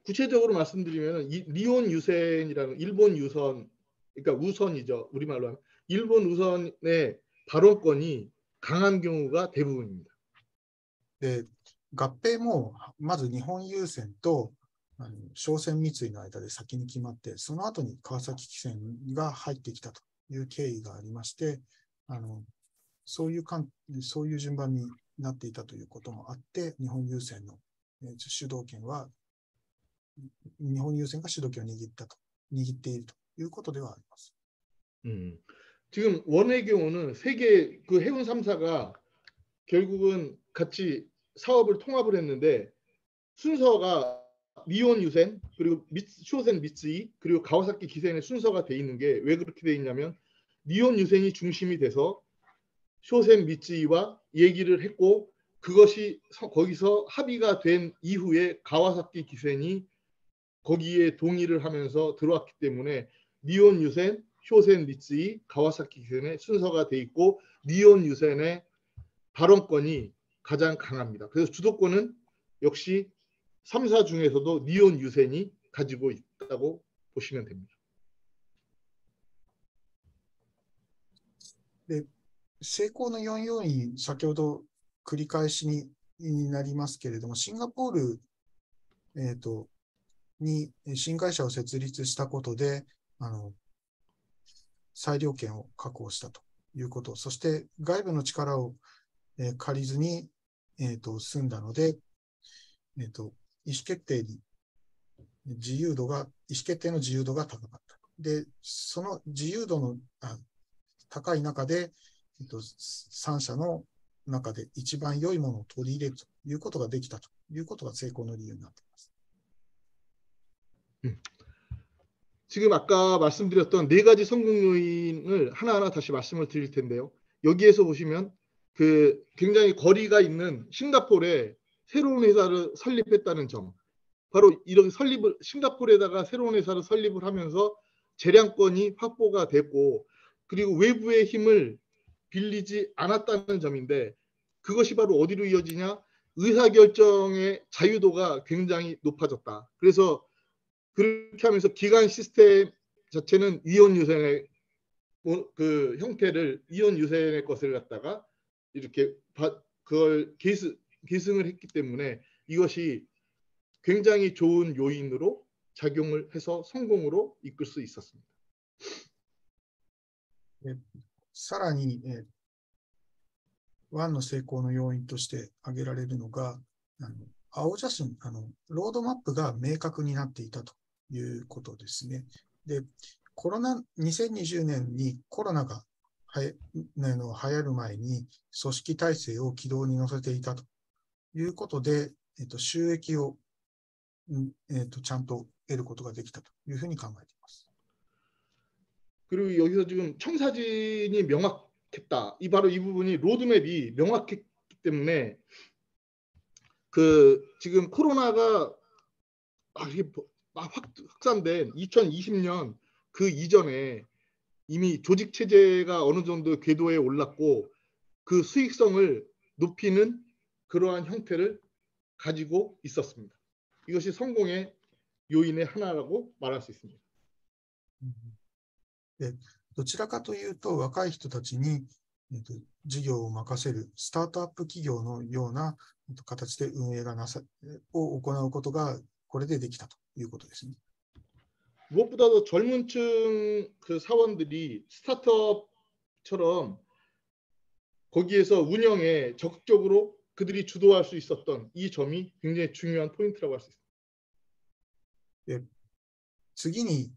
구체적으로 말씀드리면 리온 유센이라는 일본 유선, 그러니까 우선이죠. 우리말로 하면 일본 우선의 발언권이 강한 경우가 대부분입니다. で、合併もまず日本郵船と商船三井の間で先に決まって、その後に川崎汽船が入ってきたという経緯がありまして、そういう順番になっていたということもあって、日本郵船の主導権は、日本郵船が主導権を握っているということではあります。 지금 원의 경우는 세계 그 해운 3사가 결국은 같이 사업을 통합을 했는데 순서가 리온 유센 그리고 쇼센 미쓰이 그리고 가와사키 기센의 순서가 돼 있는 게 왜 그렇게 돼 있냐면 리온 유센이 중심이 돼서 쇼센 미쓰이와 얘기를 했고 그것이 거기서 합의가 된 이후에 가와사키 기센이 거기에 동의를 하면서 들어왔기 때문에 리온 유센, 쇼센 미쓰이, 가와사키 기센의 순서가 돼 있고 리온 유센의 발언권이 가장 강합니다. 그래서 주도권은 역시 3사 중에서도 리온 유센이 가지고 있다고 보시면 됩니다. で、成功の4要因、先ほど繰り返しになりますけれども、シンガポール、に新会社を設立したことで、裁量権を確保したということ、そして外部の力を借りずに済んだので、意思決定の自由度が高かった。で、その自由度の高い中で、3社の中で一番良いものを取り入れるということができたということが成功の理由になっています。 지금 아까 말씀드렸던 네 가지 성공 요인을 하나하나 다시 말씀을 드릴 텐데요. 여기에서 보시면 그 굉장히 거리가 있는 싱가포르에 새로운 회사를 설립했다는 점, 바로 이런 싱가포르에다가 새로운 회사를 설립을 하면서 재량권이 확보가 됐고 그리고 외부의 힘을 빌리지 않았다는 점인데 그것이 바로 어디로 이어지냐? 의사결정의 자유도가 굉장히 높아졌다. 그래서 그렇게 하면서 기관 시스템 자체는 이온 유센의 그 형태를 이온 유센의 것을 갖다가 이렇게 그걸 계승을 했기 때문에 이것이 굉장히 좋은 요인으로 작용을 해서 성공으로 이끌 수 있었습니다. さらに、ワンの成功の要因として挙げられるのが、青写真、ロードマップが明確になっていたということですね。で、2020年にコロナが流行る前に組織体制を軌道に乗せていたということで、収益を、ちゃんと得ることができたというふうに考えています。 그리고 여기서 지금 청사진이 명확했다. 바로 이 부분이 로드맵이 명확했기 때문에 그 지금 코로나가 확산된 2020년 그 이전에 이미 조직 체제가 어느 정도 궤도에 올랐고 그 수익성을 높이는 그러한 형태를 가지고 있었습니다. 이것이 성공의 요인의 하나라고 말할 수 있습니다. で、どちらかというと若い人たちに、事業を任せるスタートアップ企業のような形で運営を行うことがこれでできたということですね。 무엇보다도 젊은 층 그 사원들이 스타트업처럼 거기에서 운영에 적극적으로 그들이 주도할 수 있었던 이 점이 굉장히 중요한 포인트라고 할 수 있습니다. で次に、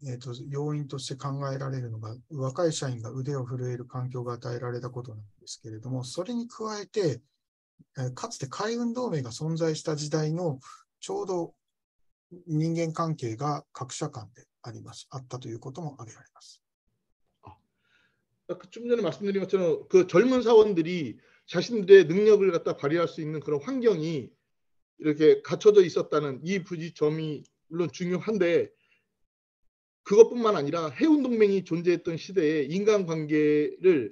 要因として考えられるのが、若い社員が腕を振るえる環境が与えられたことなんですけれども、それに加えて、かつて海運同盟が存在した時代のちょうど人間関係が各社間であったということも挙げられます。좀 전에 말씀드린 것처럼 그 젊은 사원들이 자신들의 능력을 갖다 발휘할 수 있는 그런 환경이 이렇게 갖춰져 있었다는 이 부지점이 물론 중요한데 그것뿐만 아니라 해운 동맹이 존재했던 시대에 인간관계를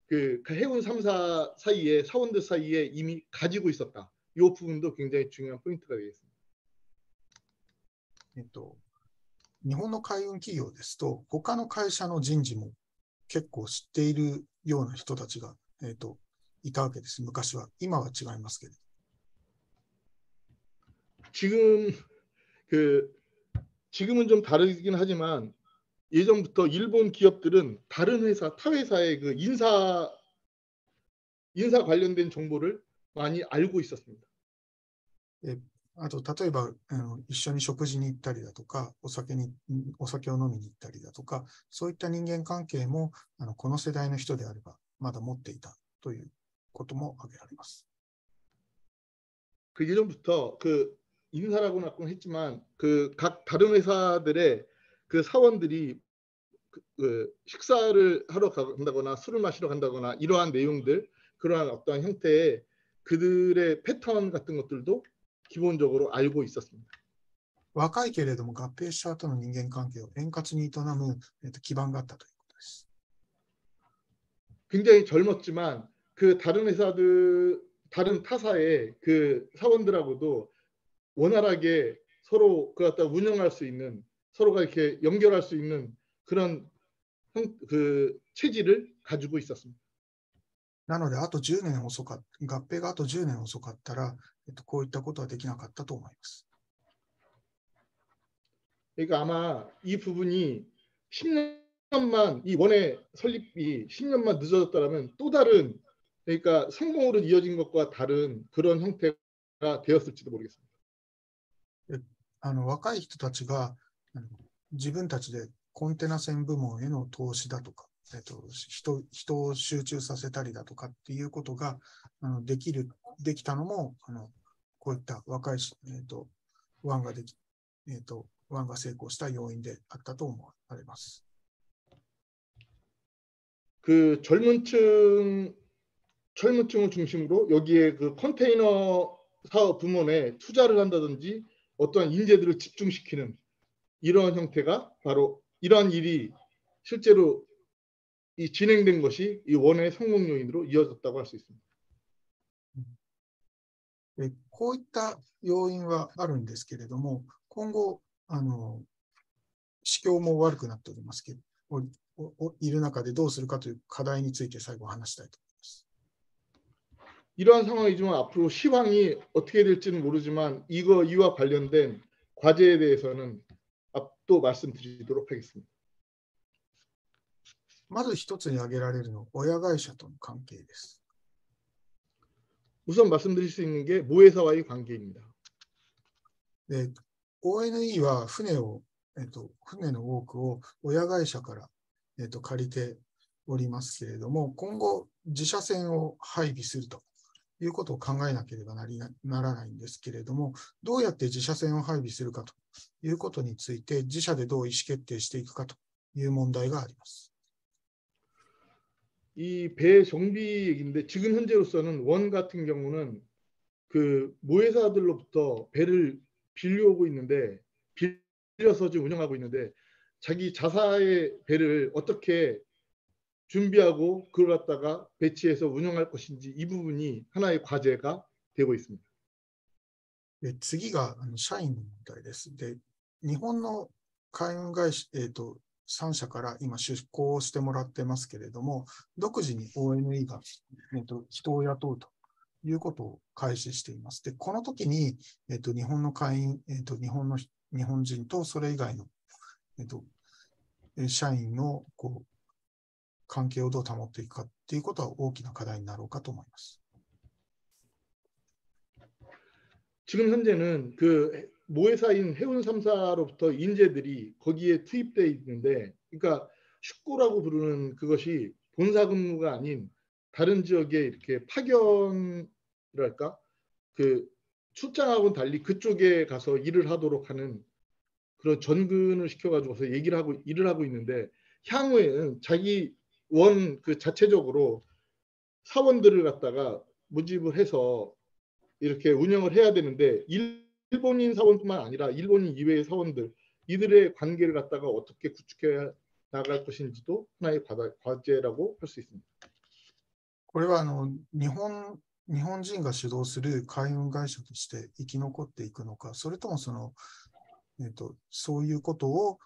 그 해운 3사 사이에 사원들 사이에 이미 가지고 있었다. 이 부분도 굉장히 중요한 포인트가 되겠습니다. 日本の海運企業ですと、他の会社の人事も結構知っているような人たちが、いたわけです。昔は。今は違いますけど。지금은 좀 다르긴 하지만 예전부터 일본 기업들은 다른 회사, 타 회사의 그 인사 관련된 정보를 많이 알고 있었습니다. あと、例えば、一緒に食事に行ったりだとか、お酒を飲みに行ったりだとか、そういった人間関係も、この世代の人であれば、まだ持っていたということも挙げられます。그 예전부터 그 인사라고는 아까 했지만 그 각 다른 회사들의 그 사원들이 그 식사를 하러 간다거나 술을 마시러 간다거나 이러한 내용들 그러한 어떤 형태의 그들의 패턴 같은 것들도 기본적으로 알고 있었습니다. 若いけれども合併した後の人間関係を円滑に営む基盤があったということです。 굉장히 젊었지만 그 다른 회사들 다른 타사의 그 사원들하고도 원활하게 서로 그 갖다 운영할 수 있는 서로가 이렇게 연결할 수 있는 그런 그 체질을 가지고 있었습니다. なので、あと10年遅かった、合併があと10年遅かったら、こういったことはできなかったと思います。 그러니까 아마 이 부분이 10년만 이 원의 설립이 10년만 늦어졌다면 또 다른 그러니까 성공으로 이어진 것과 다른 그런 형태가 되었을지도 모르겠습니다. 若い人たちが自分たちでコンテナ船部門への投資だとか、人を集中させたりだとかっていうことができたのもこういった若い湾が湾が成功した要因であったと思われます。 그 젊은 층을 중심으로 여기에 그 컨테이너 사업 부문에 투자를 한다든지 어떠한 인재들을 집중시키는 이러한 형태가 바로 이러한 일이 실제로 이 진행된 것이 이 원의 성공 요인으로 이어졌다고 할 수 있습니다. こういった要因はあるんですけれども、今後市況も悪くなっておりますけど、いる中でどうするかという課題について最後話したいと思います。 이러한 상황이지만 앞으로 시황이 어떻게 될지는 모르지만 이와 관련된 과제에 대해서는 또 말씀드리도록 하겠습니다. まず一つに挙げられるのは親会社との関係です。 우선 말씀드릴 수 있는 게 모회사와의 관계입니다. ONE は船の多くを親会社から、借りておりますけれども、今後自社船を配備するということを考えなければならないんですけれども、どうやって自社船を配備するかということについて自社でどう意思決定していくかという問題があります。 이 배 정비 얘기인데 지금 현재로서는 원 같은 경우는 그 모회사들로부터 배를 빌려오고 있는데 빌려서 지금 운영하고 있는데 자기 자사의 배를 어떻게 준비하고 그걸 갖다가 배치해서 운영할 것인지 이 부분이 하나의 과제가 되고 있습니다. 次が社員の問題です。で、日本の海運会社、3社から今出向してもらってますけれども、独自に ONE が、人を雇うということを開始しています。で、この時に、日本の会員、日本人とそれ以外の、社員の関係をどう保っていくかっていうことは大きな課題になろうかと思います。지금 현재는 그 모회사인 해운 3사로부터 인재들이 거기에 투입되어 있는데, 그러니까 숙고라고 부르는 그것이 본사 근무가 아닌 다른 지역에 이렇게 파견이랄까, 그 출장하고는 달리 그쪽에 가서 일을 하도록 하는 그런 전근을 시켜가지고서 일을 하고 있는데, 향후에는 자기 그 자체적으로 사원들을 갖다가 모집을 해서 이렇게 운영을 해야 되는데, 일본인 사원뿐만 아니라 일본인 이외의 사원들, 이들의 관계를 갖다가 어떻게 구축해 나갈 것인지도 하나의 과제라고 할 수 있습니다. これは日本人が主導する海運会社として生き残っていくのか、それともそういうことを、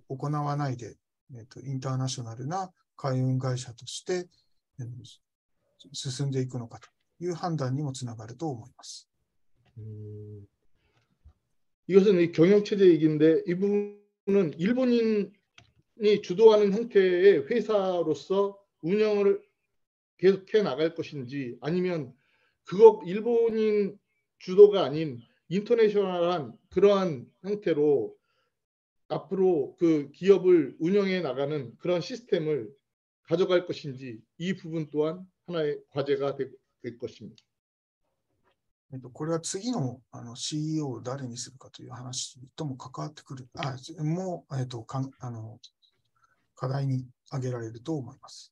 行わないで、インターナショナルな海運会社として、進んでいくのかという判断にもつながると思います。이것은 경영체제 얘기인데, 이 부분은 일본인이 주도하는 형태의 회사로서 운영을 계속해 나갈 것인지, 아니면 그거 일본인 주도가 아닌 인터내셔널한 그러한 형태로 앞으로 그 기업을 운영해 나가는 그런 시스템을 가져갈 것인지, 이 부분 또한 하나의 과제가 될 것입니다. これは次のCEO を誰にするかという話とも関わってくる、もう、課題に挙げられると思います。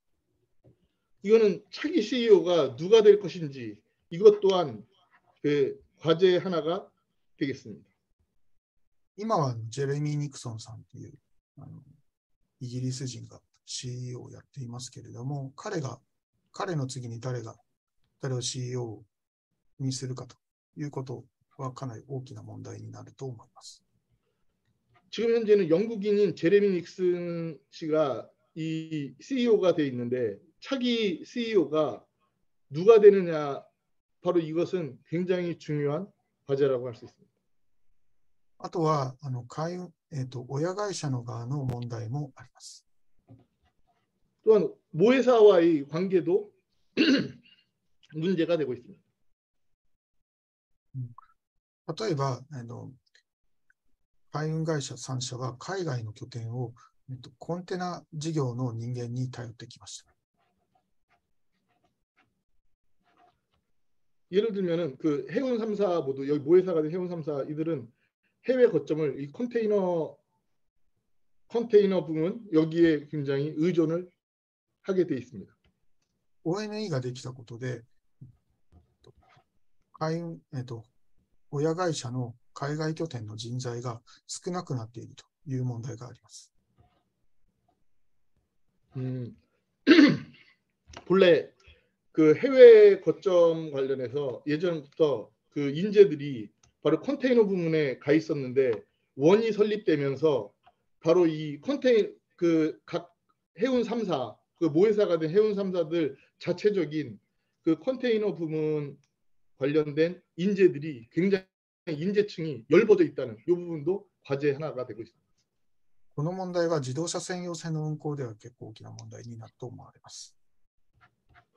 이거는 차기 CEO가 누가 될 것인지, 이것 또한 그 과제 하나가 되겠습니다. 今はジェレミー・ニクソンさんというイギリス人が CEO をやっていますけれども、彼の次に誰を CEO にするかということはかなり大きな問題になると思います。 지금 현재는 영국인인 제레미 닉슨 씨가 이 CEO가 돼 있는데, 차기 CEO가 누가 되느냐, 바로 이것은 굉장히 중요한 과제라고 할 수 있습니다. あとは親会社の側の問題もあります。 또한 모회사와의 관계도 문제가 되고 있습니다. 例えば海運会社3社は海外の拠点をコンテナ事業の人間に頼ってきました。 예를 들면은 그 해운 3사 모두, 여기 모회사가 된 해운 3사, 이들은 해외 거점을 이 컨테이너 부분 여기에 굉장히 의존을 하게 돼 있습니다. ONE ができたことで、親会社の海外拠点の人材が少なくなっているという問題があります。 본래 그 해외 거점 관련해서 예전부터 그 인재들이 바로 컨테이너 부문에 가 있었는데, 원이 설립되면서 바로 이 각 해운 3사, 그 모회사가 된 해운 3사들 자체적인 그 컨테이너 부문 관련된 인재들이 굉장히 인재층이 열버져 있다는 이 부분도 과제 하나가 되고 있습니다. この問題は自動車専用線の運行では結構大きな問題になると思われます。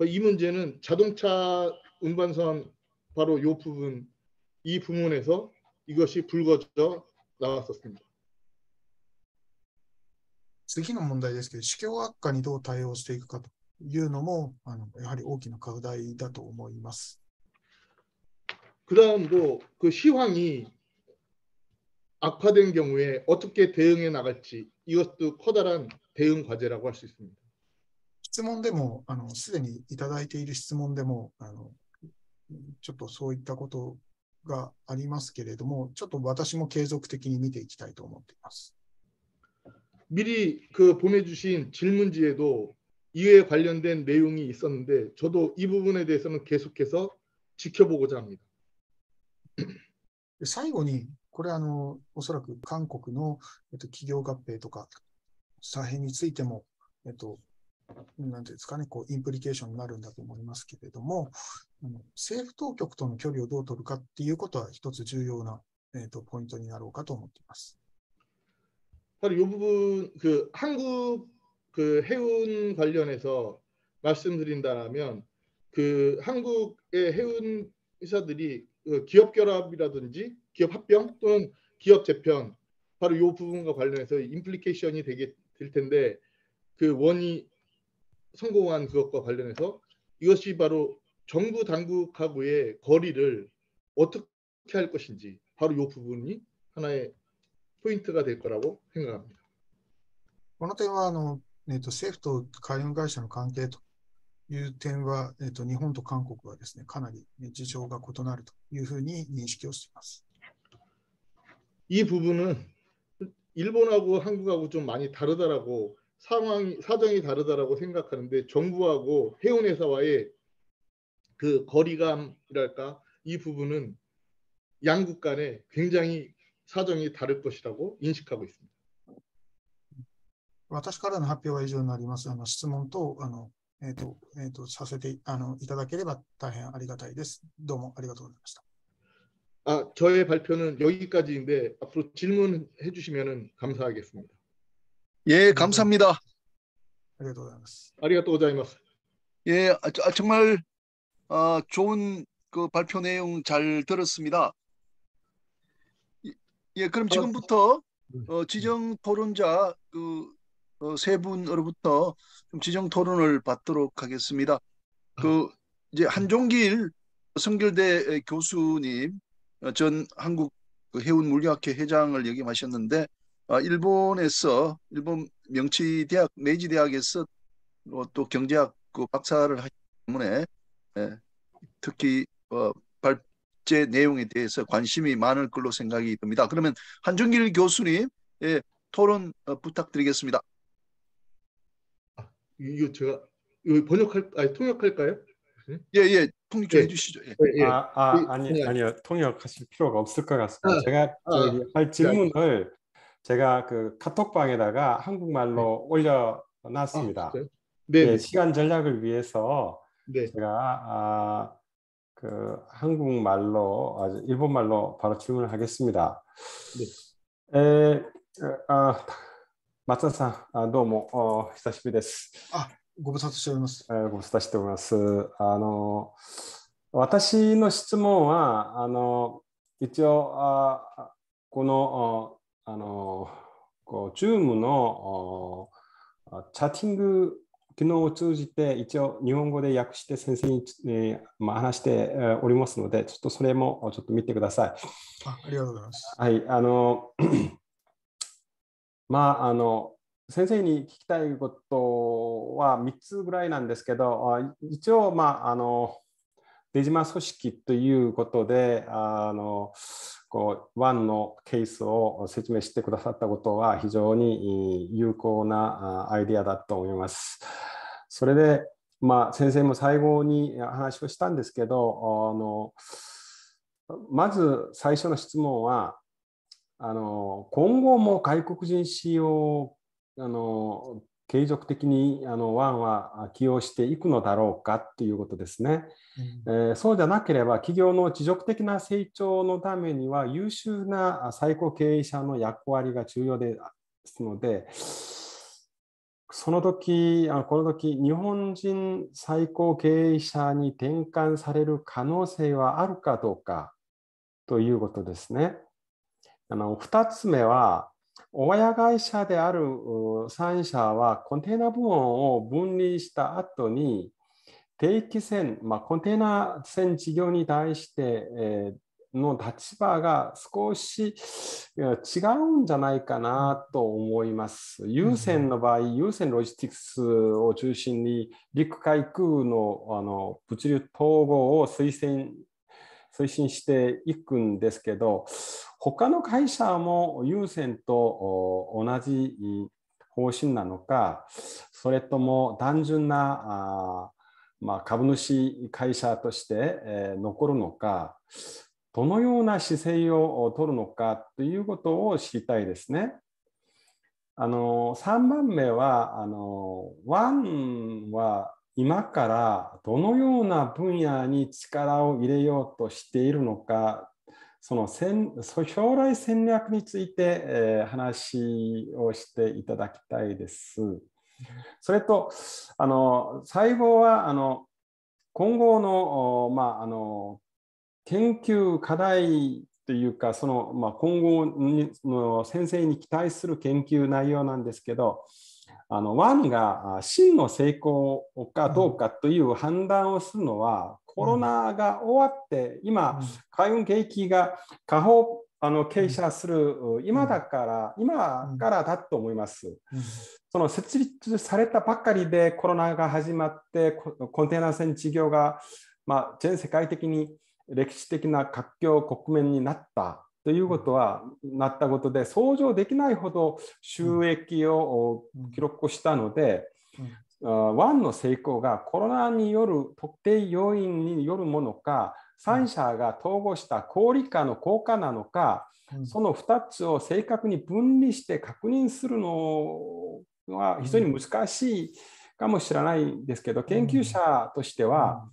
이 문제는 자동차 운반선 바로 이 부분, 이 부문에서 이것이 불거져 나왔었습니다. 次の問題ですけど、市況悪化にどう対応していくかというのもやはり大きな課題だと思います。 그다음도 그 시황이 악화된 경우에 어떻게 대응해 나갈지, 이것도 커다란 대응 과제라고 할 수 있습니다. 質問でもすでにいただいている質問でもちょっとそういったことがありますけれども、ちょっと私も継続的に見ていきたいと思っています。 미리 그 보내주신 질문지에도 이에 관련된 내용이 있었는데, 저도 이 부분에 대해서는 계속해서 지켜보고자 합니다. 最後に、これおそらく韓国の、企業合併とか再編についても、なんていうんですかね、インプリケーションになるんだと思いますけれども、政府当局との距離をどう取るかっていうことは一つ重要な、ポイントになろうかと思っています。 바로 이 부분 그 한국 그 해운 관련해서 말씀드린다면 그 한국의 해운 회사들이 그 기업 결합이라든지 기업 합병 또는 기업 재편 바로 이 부분과 관련해서 임플리케이션이 되게 될 텐데 그 원이 성공한 그것과 관련해서 이것이 바로 정부 당국하고의 거리를 어떻게 할 것인지 바로 이 부분이 하나의 포인트가 될 거라고 생각합니다. この点は政府と海運会社の関係という点は、日本と韓国はですね、かなり事情が異なるというふうに認識をしています。 이 부분은 일본하고 한국하고 좀 많이 다르다라고 사정이 다르다라고 생각하는데 정부하고 해운회사와의 그 거리감이랄까 이 부분은 양국 간에 굉장히 사정이 다를 것이라고 인식하고 있습니다. 私からの発表は以上になります。質問とさせていただければ大変ありがたいです。どうもありがとうございました。 저의 발표는 여기까지인데 앞으로 질문해 주시면 감사하겠습니다. 예, 감사합니다. ありがとうございます。 아리가또 고자이마스. 예, 정말 좋은 그 발표 내용 잘 들었습니다. 예, 그럼 지금부터 지정 토론자 세 분으로부터 좀 지정 토론을 받도록 하겠습니다. 이제 한종길 성결대 교수님, 전 한국 해운물리학회 회장을 역임하셨는데 일본 명치대학 메이지 대학에서 또 경제학 박사를 하셨기 때문에 특히 발제 내용에 대해서 관심이 많을 걸로 생각이 듭니다. 그러면 한종길 교수님 토론 부탁드리겠습니다. 이거 제가 통역할까요? 예, 통역 좀 해주시죠. 예. 아니요, 통역하실 필요가 없을 것 같습니다. 제가 할 질문을 제가 그 카톡방에다가 한국말로 올려놨습니다. 네, 시간 전략을 위해서 제가 그 한국말로 일본말로 바로 질문을 하겠습니다. 마츠다さん、どうも久しぶりです。ご無沙汰しております。ご無沙汰しております。私の質問は一応このZoom のチャッティング機能を通じて一応日本語で訳して先生に、話しておりますので、ちょっとそれもちょっと見てください。ありがとうございます。はい、先生に聞きたいことは3つぐらいなんですけど、一応、出島組織ということで、ワンのケースを説明してくださったことは非常に有効なアイデアだと思います。それで、先生も最後に話をしたんですけど、まず最初の質問は、今後も外国人使用継続的にワンは起用していくのだろうかということですね。そうじゃなければ企業の持続的な成長のためには優秀な最高経営者の役割が重要ですので、この時日本人最高経営者に転換される可能性はあるかどうかということですね。2つ目は、親会社である3社はコンテナ部門を分離した後に定期船、コンテナ船事業に対しての立場が少し違うんじゃないかなと思います。優先の場合、優先ロジスティクスを中心に陸海空の物流統合を推進していくんですけど、他の会社も優先と同じ方針なのか、それとも単純な株主会社として残るのか、どのような姿勢を取るのかということを知りたいですね。3番目は、ワンは今からどのような分野に力を入れようとしているのかその将来戦略について、話をしていただきたいです。それと最後は今後の、研究課題というか今後の先生に期待する研究内容なんですけど、1が真の成功かどうかという判断をするのは、コロナが終わって今、海運景気が下方傾斜する今からだと思います。その設立されたばっかりでコロナが始まって、コンテナ船事業が全世界的に歴史的な活況局面になったということは、なったことで想像できないほど収益を記録したので、1の成功がコロナによる特定要因によるものか、3社が統合した合理化の効果なのか、その2つを正確に分離して確認するのは非常に難しいかもしれないんですけど、研究者としては、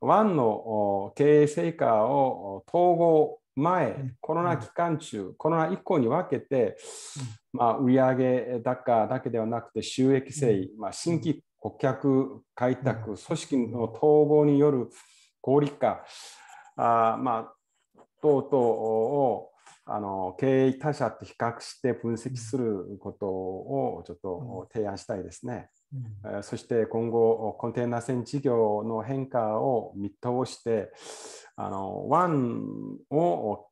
1の経営成果を統合前、コロナ期間中、コロナ以降に分けて、売上高だけではなくて収益性、新規顧客開拓、組織の統合による合理化、等々を経営他社と比較して分析することをちょっと提案したいですね。そして今後、コンテナ船事業の変化を見通して、1を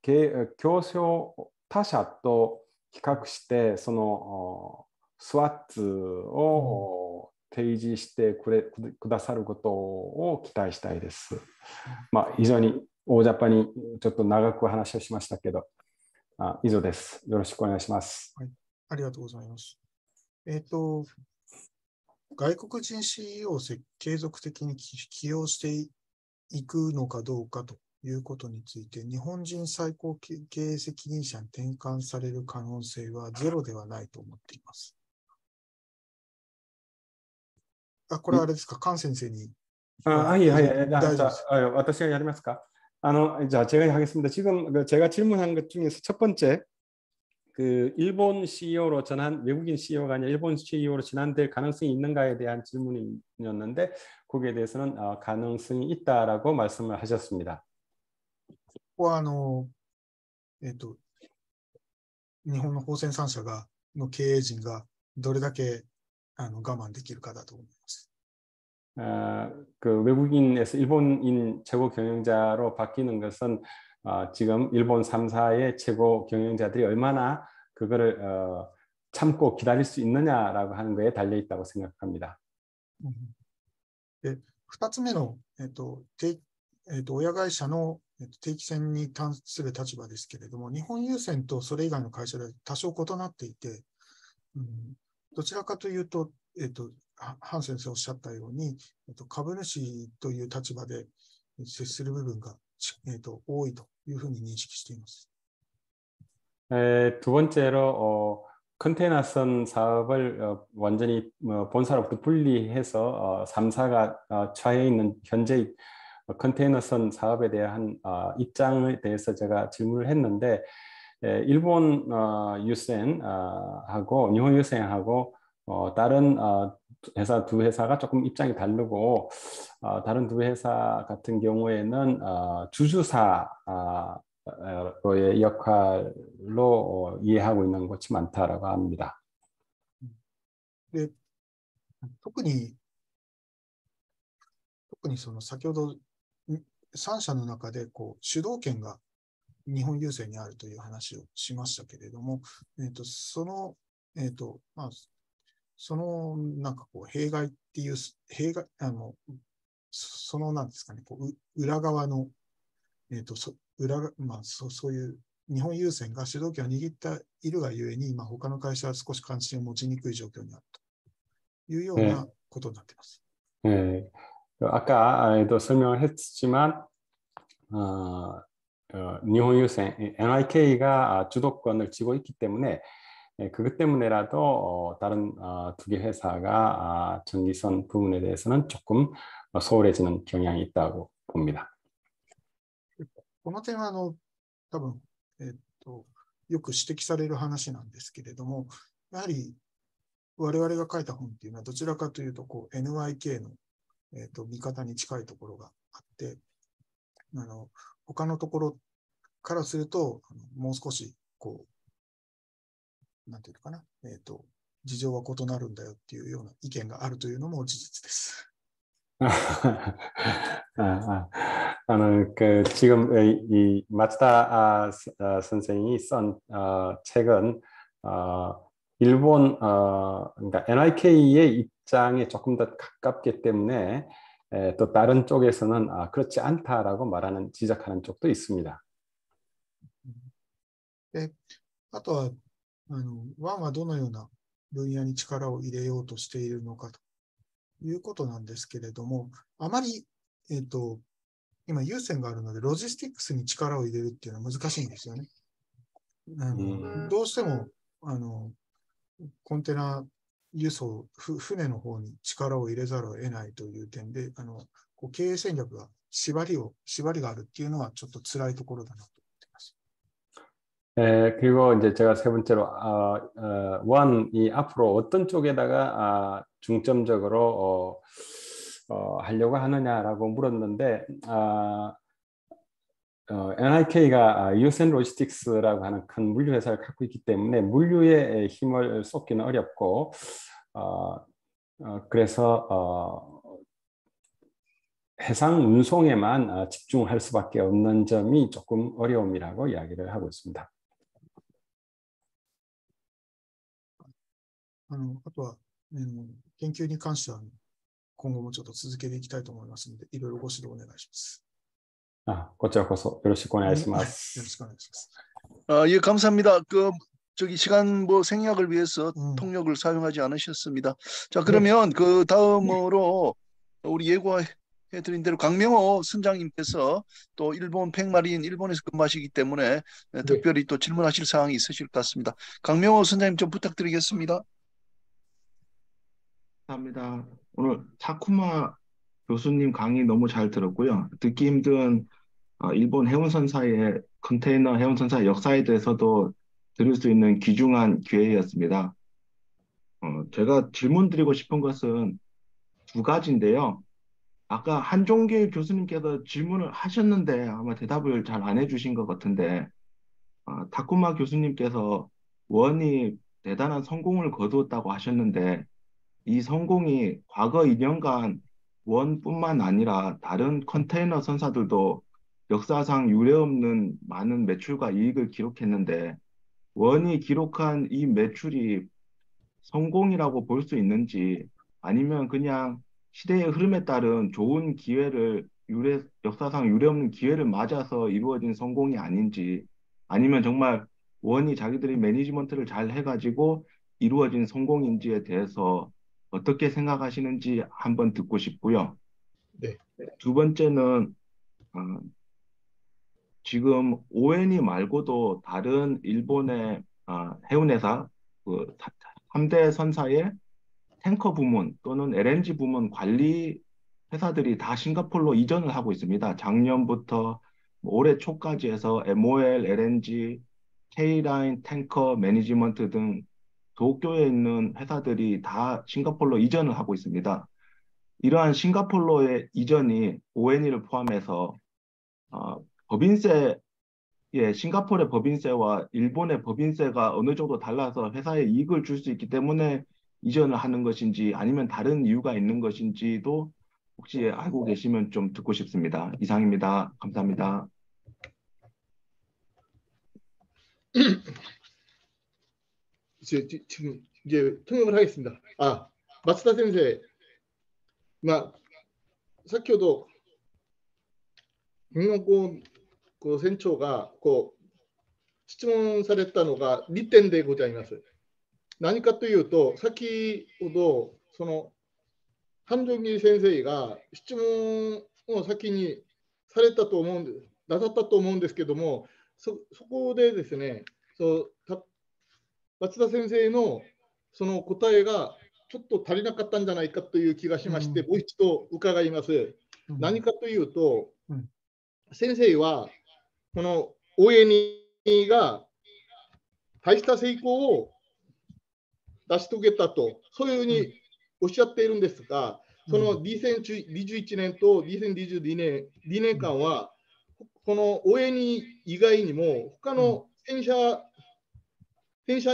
競争他社と比較して、そのスワッツを提示してくださることを期待したいです。非常に大雑把にちょっと長く話をしましたけど、以上です。よろしくお願いします。はい、ありがとうございます。外国人 CEO を継続的に起用していくのかどうかということについて、日本人最高経営責任者に転換される可能性はゼロではないと思っています。これはあれですか、菅先生に。大丈夫です。私がやりますか。자, 제가 하겠습니다. 지금 제가 질문한 것 중에서 첫 번째, 일본 CEO로 외국인 CEO가 아니라 일본 CEO로 전환될 가능성이 있는가에 대한 질문이었는데, 거기에 대해서는 가능성이 있다라고 말씀을 하셨습니다. 日本の法船3社の経営陣がどれだけ我慢できるかだと思います。 외국인에서 일본인 최고 경영자로 바뀌는 것은 지금 일본 3사의 최고 경영자들이 얼마나 그거를 참고 기다릴 수 있느냐라고 하는 거에 달려 있다고 생각합니다. 2つ目の、親会社の定期船に関する立場ですけれども、日本郵船とそれ以外の会社で多少異なっていて、どちらかというと、ハン先生おっしゃったように、株主という立場で接する部分が、多いというふうに認識しています。두 번째로 컨테이너선 사업을 완전히 본사로부터 분리해서 3사가 처해 있는 현재 컨테이너선 사업에 대한 입장에 대해서 제가 질문을 했는데, 일본 유센하고 일본 유센하고 다른 회사 두 회사가 조금 입장이 다르고, 다른 두 회사 같은 경우에는 주주사로의 역할로 이해하고 있는 것이 많다라고 합니다. 特にその先ほど3社の中で主導権が日本郵船にあるという話をしましたけれども、そのなんか弊害っていうそのなんですかね、裏側のそういう日本郵船が主導権を握っているがゆえに、他の会社は少し関心を持ちにくい状況にあるというようなことになっています。아까도 설명을 했지만, 일본유생 NYK가 주도권을 쥐고 있기 때문에 그것 때문에라도 다른 두 개 회사가 전기선 부분에 대해서는 조금 소홀해지는 경향이 있다고 봅니다. この点は多分、よく指摘される話なんですけれども、やはり我々が書いた本っていうのはどちらかというとNYK の、見方に近いところがあって、他のところからすると、もう少しなんていうのかな、事情は異なるんだよっていうような意見があるというのも事実です。지금 이 마츠다 선생이 쓴 책은 일본 그러니까 NYK의 입장에 조금 더 가깝기 때문에 또 다른 쪽에서는 그렇지 않다라고 말하는 지적하는 쪽도 있습니다. あとはワンはどのような分野に力を入れようとしているのかということなんですけれども、あまり、今優先があるので、ロジスティックスに力を入れるっていうのは難しいんですよね。どうしてもコンテナ輸送、船の方に力を入れざるを得ないという点で、経営戦略が縛りがあるっていうのはちょっと辛いところだなと思っています。 그리고 이제 제가 세 번째로 원이 앞으로 어떤 쪽에다가 중점적으로 하려고 하느냐라고 물었는데 NIK가 유센 로지스틱스라고 하는 큰 물류 회사를 갖고 있기 때문에 물류에 힘을 쏟기는 어렵고 그래서 해상 운송에만 집중할 수밖에 없는 점이 조금 어려움이라고 이야기를 하고 있습니다. あとは、研究に関しては今後もちょっと続けていきたいと思いますので、いろいろご指導お願いします。こちらこそよろしくお願いします。よろしくお願いします。예, 감사합니다. 저기 시간 생략을 위해서 통역을 사용하지 않으셨습니다. 자, 그러면 그 다음으로 우리 예고해드린 대로 강명호 선장님께서 또 일본 팽마린 일본에서 근무하시기 때문에 특별히 또 질문하실 사항이 있으실 것 같습니다. 강명호 선장님 좀 부탁드리겠습니다. 감사합니다. 오늘 타쿠마 교수님 강의 너무 잘 들었고요. 듣기 힘든 일본 해운선사의 컨테이너 해운선사의 역사에 대해서도 들을 수 있는 귀중한 기회였습니다. 제가 질문드리고 싶은 것은 두 가지인데요. 아까 한종길 교수님께서 질문을 하셨는데 아마 대답을 잘 안 해주신 것 같은데 타쿠마 교수님께서 원이 대단한 성공을 거두었다고 하셨는데 이 성공이 과거 2년간 원뿐만 아니라 다른 컨테이너 선사들도 역사상 유례없는 많은 매출과 이익을 기록했는데 원이 기록한 이 매출이 성공이라고 볼 수 있는지 아니면 그냥 시대의 흐름에 따른 좋은 기회를 역사상 유례없는 기회를 맞아서 이루어진 성공이 아닌지 아니면 정말 원이 자기들이 매니지먼트를 잘 해가지고 이루어진 성공인지에 대해서 어떻게 생각하시는지 한번 듣고 싶고요. 네. 두 번째는 지금 ONE 말고도 다른 일본의 해운회사 3대 선사의 탱커 부문 또는 LNG 부문 관리 회사들이 다 싱가포르로 이전을 하고 있습니다. 작년부터 올해 초까지 해서 MOL, LNG, K라인, 탱커, 매니지먼트 등 도쿄에 있는 회사들이 다 싱가포르로 이전을 하고 있습니다. 이러한 싱가포르로의 이전이 ONE를 포함해서 법인세, 싱가포르의 법인세와 일본의 법인세가 어느 정도 달라서 회사에 이익을 줄 수 있기 때문에 이전을 하는 것인지 아니면 다른 이유가 있는 것인지도 혹시 알고 계시면 좀 듣고 싶습니다. 이상입니다. 감사합니다. 지금 이제 통역을 하겠습니다. 마츠다 선생, 先ほど日本語船長が質問されたのが2点でございます。何かというと、先ほどその半蔵木先生が質問を先にされたと思うんです、なさったと思うんですけども、そこでですね、松田先生のその答えがちょっと足りなかったんじゃないかという気がしまして、もう一度伺います。何かというと、先生はこの ONE가大した成功を成し遂げたと、そういうふうにおっしゃっているんですが、その2021年と2022年、2年間は、この ONE 以外にも、他の戦車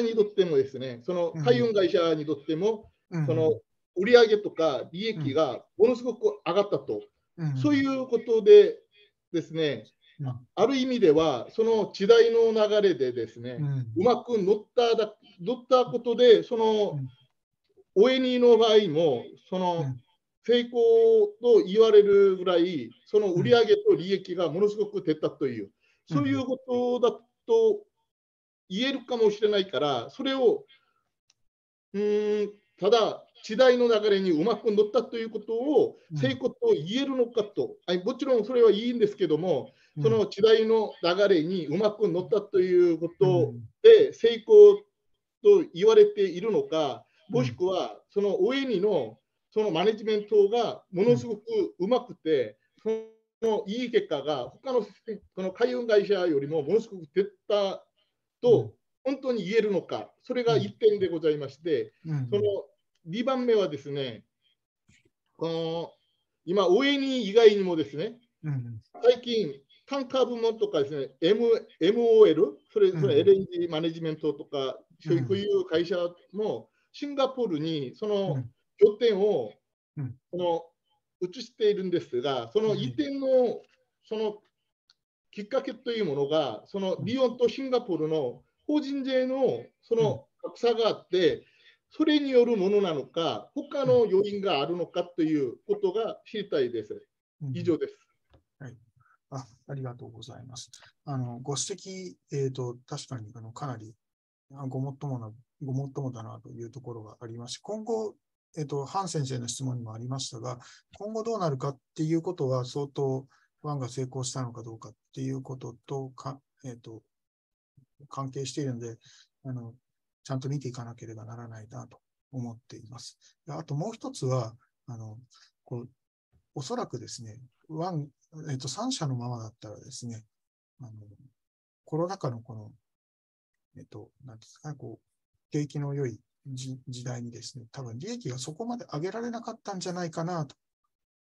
にとってもですね、その海運会社にとっても、その売上とか利益がものすごく上がったと、そういうことでですね、ある意味では、その時代の流れでですね、うまく乗ったことで、その ONE の場合も、その成功と言われるぐらい、その売上と利益がものすごく出たという、そういうことだと言えるかもしれないから、それをただ時代の流れにうまく乗ったということを成功と言えるのかと、もちろんそれはいいんですけども、その時代の流れにうまく乗ったということで成功と言われているのか、もしくはそのONEのそのマネジメントがものすごくうまくて、そのいい結果が他のこの海運会社よりもものすごく出たと本当に言えるのか、それが1点でございまして、その2番目はですね、今、ONE 以外にもですね、最近、単価部門とかですね、MOL、それ LNG マネジメントとか、そういう会社もシンガポールにその拠点を移しているんですが、その移転のそのきっかけというものが、そのリヨンとシンガポールの法人税のその格差があって、それによるものなのか、他の要因があるのかということが知りたいです。以上です。はい、ありがとうございます。ご指摘、確かにかなりごもっともだなというところがありますし、今後、ハン先生の質問にもありましたが、今後どうなるかっていうことは相当、湾が成功したのかどうかっていうことと関係しているので、ちゃんと見ていかなければならないなと思っています。あともう一つは、おそらくですね、3社のままだったらですね、コロナ禍のこの、なんですかね、景気の良い時代にですね、多分利益がそこまで上げられなかったんじゃないかなと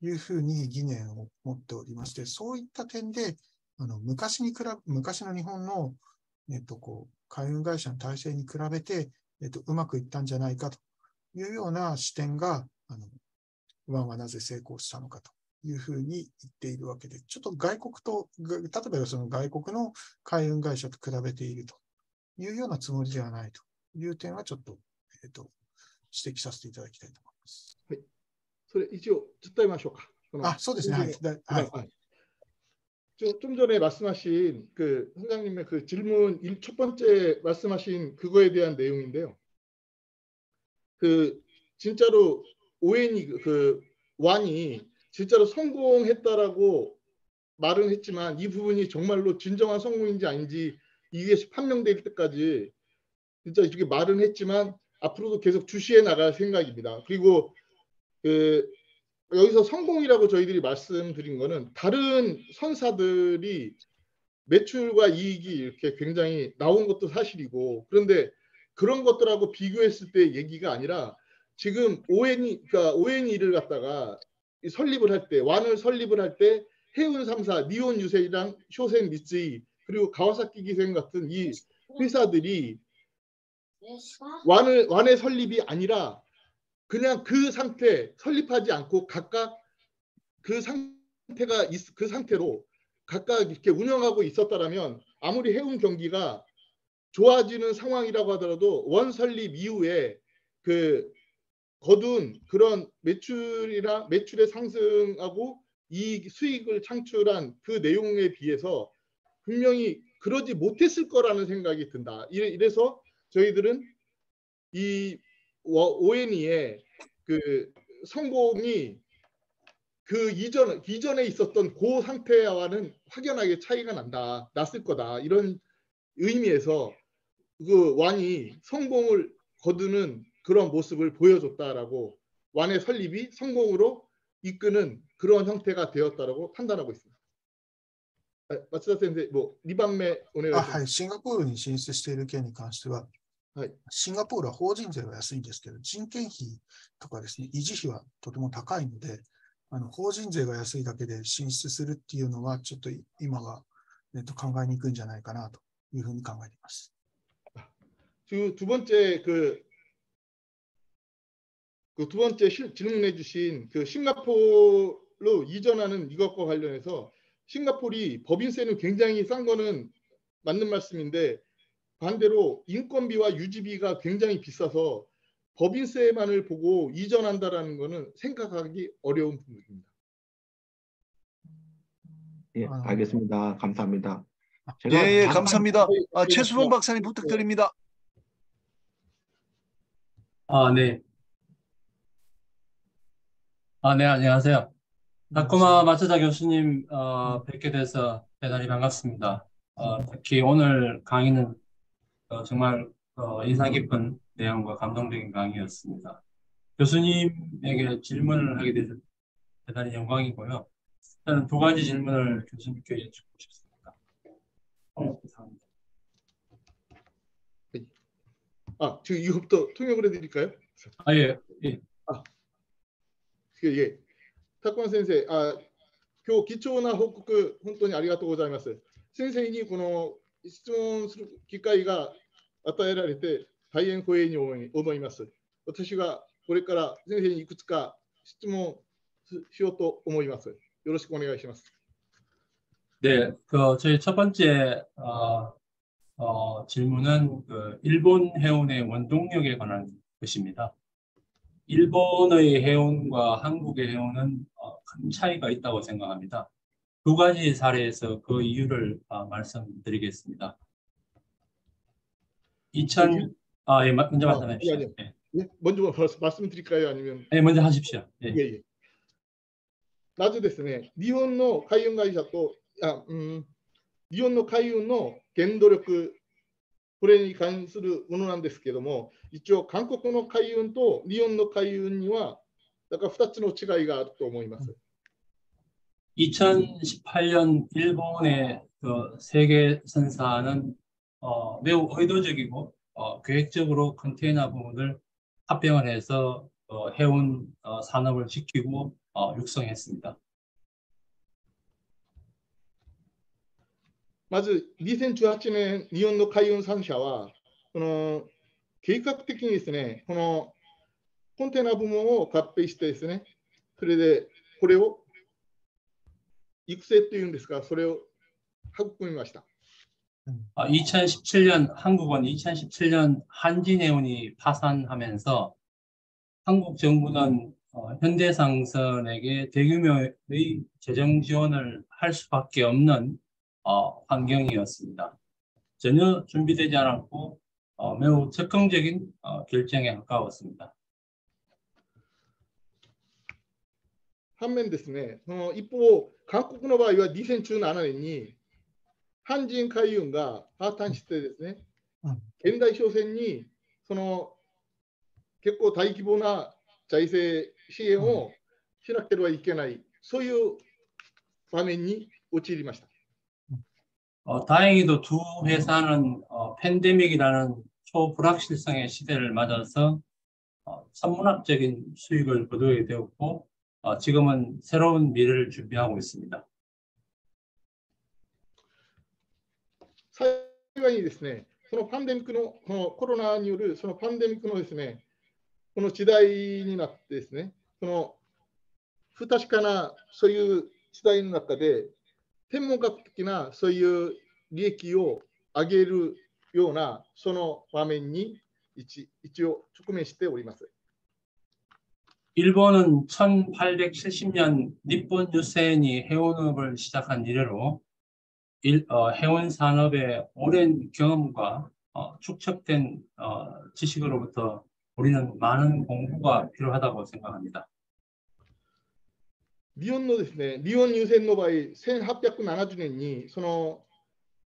いうふうに疑念を持っておりまして、そういった点で、昔の日本の、海運会社の体制に比べて、うまくいったんじゃないかというような視点が、湾はなぜ成功したのかというふうに言っているわけで、ちょっと外国と、例えばその外国の海運会社と比べているというようなつもりではないという点はちょっと、指摘させていただきたいと思います。はい。それ一応伝えましょうか。そうですね。はい。좀 전에 말씀하신 그 선장님의 그 질문 첫 번째 말씀하신 그거에 대한 내용인데요. 그 진짜로 ON이 그 완이 진짜로 성공했다라고 말은 했지만 이 부분이 정말로 진정한 성공인지 아닌지 이게 판명될 때까지 진짜 이렇게 말은 했지만 앞으로도 계속 주시해 나갈 생각입니다. 그리고 그 여기서 성공이라고 저희들이 말씀드린 거는 다른 선사들이 매출과 이익이 이렇게 굉장히 나온 것도 사실이고, 그런데 그런 것들하고 비교했을 때 얘기가 아니라 지금 그러니까 ONE를 갖다가 설립을 할 때, 완을 설립을 할 때 해운 3사, 니온 유세이랑 쇼센 미쓰이 그리고 가와사키 기생 같은 이 회사들이 완의 설립이 아니라 그냥 그 상태 설립하지 않고 각각 그 상태로 각각 이렇게 운영하고 있었다라면 아무리 해운 경기가 좋아지는 상황이라고 하더라도 원 설립 이후에 그 거둔 그런 매출의 상승하고 이 수익을 창출한 그 내용에 비해서 분명히 그러지 못했을 거라는 생각이 든다. 이래서 저희들은 이 ONE의 그 성공이 그 이전에 있었던 그 상태와는 확연하게 차이가 났을 거다. 이런 의미에서 그 완이 성공을 거두는 그런 모습을 보여줬다라고, 완의 설립이 성공으로 이끄는 그런 형태가 되었다라고 판단하고 있습니다. 松田先生、もう2番目お願いします。はい、シンガポールに進出している件に関しては、はい、シンガポールは法人税は安いんですけど、人件費とかですね、維持費はとても高いので、法人税が安いだけで進出するっていうのは、ちょっと今は、考えにくいんじゃないかなというふうに考えています。두 번째 두 번째 질문해 주신 그 싱가포르로 이전하는 이것과 관련해서 싱가포르이 법인세는 굉장히 싼 거는 맞는 말씀인데 반대로 인건비와 유지비가 굉장히 비싸서 법인세만을 보고 이전한다라는 거는 생각하기 어려운 부분입니다. 예, 알겠습니다. 감사합니다. 예, 감사합니다. 최수범 박사님 부탁드립니다. 네. 네, 안녕하세요. 다쿠마 마츠다 교수님 뵙게 돼서 대단히 반갑습니다. 특히 오늘 강의는 정말 인상 깊은 내용과 감동적인 강의였습니다. 교수님에게 질문을 하게 돼서 대단히 영광이고요. 저는 두 가지 질문을 교수님께 여쭙고 싶습니다. 감사합니다. 지금 이것부터 통역을 해드릴까요? 예. 예. 예. タクマ先生、今日貴重な報告、本当にありがとうございます。先生にこの質問する機会が与えられて、大変光栄に思います。私がこれから先生にいくつか質問しようと思います。よろしくお願いします。 네, 저희 첫 번째 질문은 일본 해운의 원동력에 관한 것입니다. 일본의 해운과 한국의 해운은 큰 차이가 있다고 생각합니다. 두 가지 사례에서 그 이유를 말씀드리겠습니다. 예, 먼저 말씀해주십시오. 예, 먼저 말씀드릴까요? 아니면? 네, 먼저 하십시오. 예. 예. まずですね、日本の海運会社と日本の海運の原動力、これに関するものなんですけども、一応韓国の海運と日本の海運にはだから2つの違いがあると思います。 2018년 일본의 세계 선사는 매우 의도적이고 계획적으로 컨테이너 부문을 합병을 해서 해운 산업을 지키고 육성했습니다. まず2018年日本の海運3社はこの計画的にですね、このコンテナ部門を合併してですね、それでこれを育成というんですか、それを育みました。 2017년 한국은 2017년 한진해운이 파산하면서 한국 정부는 현대상선에게 대규모의 재정 지원을 할 수밖에 없는 환경이었습니다. 전혀 준비되지 않았고 매우 적극적인 결정에 가까웠습니다. 反面ですね、一方、韓国の場合は2017年に阪神海運が破綻してですね、現代商船にその結構大規模な財政支援をしなければいけない、そういう場面に陥りました。 다행히도 두 회사는 팬데믹이라는 초불확실성의 시대를 맞아서 천문학적인 수익을 거두게 되었고 지금은 새로운 미래를 준비하고 있습니다. 幸いにですね、そのパンデミックのコロナによるそのパンデミックのですね、この時代になってですね、その不確かなそういう時代の中で天文学的なそういう利益を上げるようなその場面に一応直面しております。 일본은 1870년 니폰 유세인이 해운업을 시작한 이래로 해운 산업의 오랜 경험과 축적된 지식으로부터 우리는 많은 공부가 필요하다고 생각합니다. 日本のですね、日本入船の場合、1870年にその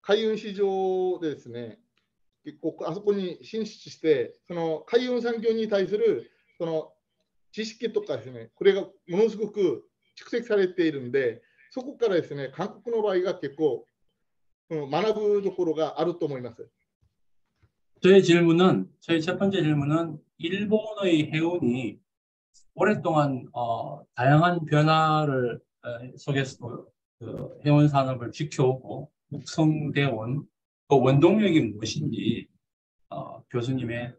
海運市場でですね、結構あそこに進出して、その海運産業に対するその知識とかですね、これがものすごく蓄積されているんで、そこからですね、韓国の場合が結構学ぶところがあると思います。저희 첫 번째 질문은 일본의 해운이 오랫동안 다양한 변화를 속에서 그 해운 산업을 지켜오고 육성되어 온 그 원동력이 무엇인지 교수님의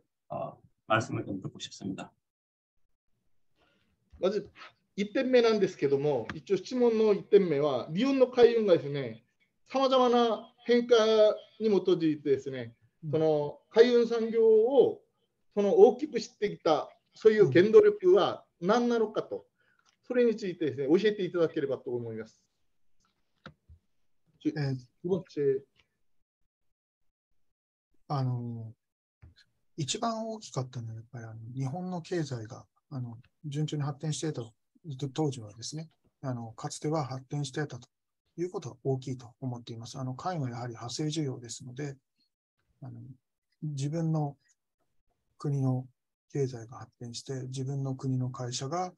말씀을 좀 듣고 싶습니다. まず1点目なんですけども、一応質問の1点目は、日本の海運がですね、さまざまな変化に基づいてですね、その海運産業を大きくしてきた、そういう原動力は何なのかと、それについてですね、教えていただければと思います。一番大きかったのは、やっぱり日本の経済が順調に発展していた当時はですね、かつては発展していたということが大きいと思っています。海はやはり派生需要ですので、自分の国の経済が発展して、自分の国の会社が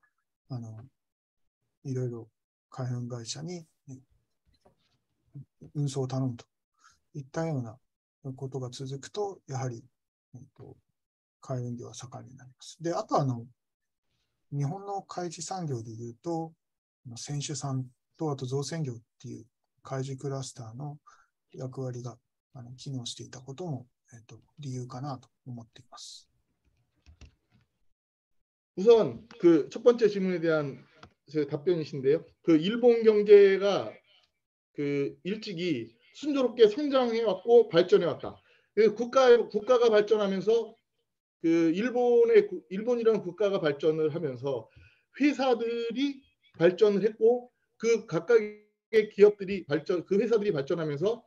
いろいろ海運会社に運送を頼むといったようなことが続くと、やはり、海運業は盛んになります。で、あと日本の海事産業でいうと、船主さんとあと造船業っていう海事クラスターの役割が機能していたことも、理由かなと思っています。우선 그 첫 번째 질문에 대한 답변이신데요. 그 일본 경제가 그 일찍이 순조롭게 성장해 왔고 발전해 왔다. 국가가 발전하면서 그 일본이라는 국가가 발전을 하면서 회사들이 발전을 했고 그 각각의 기업들이 그 회사들이 발전하면서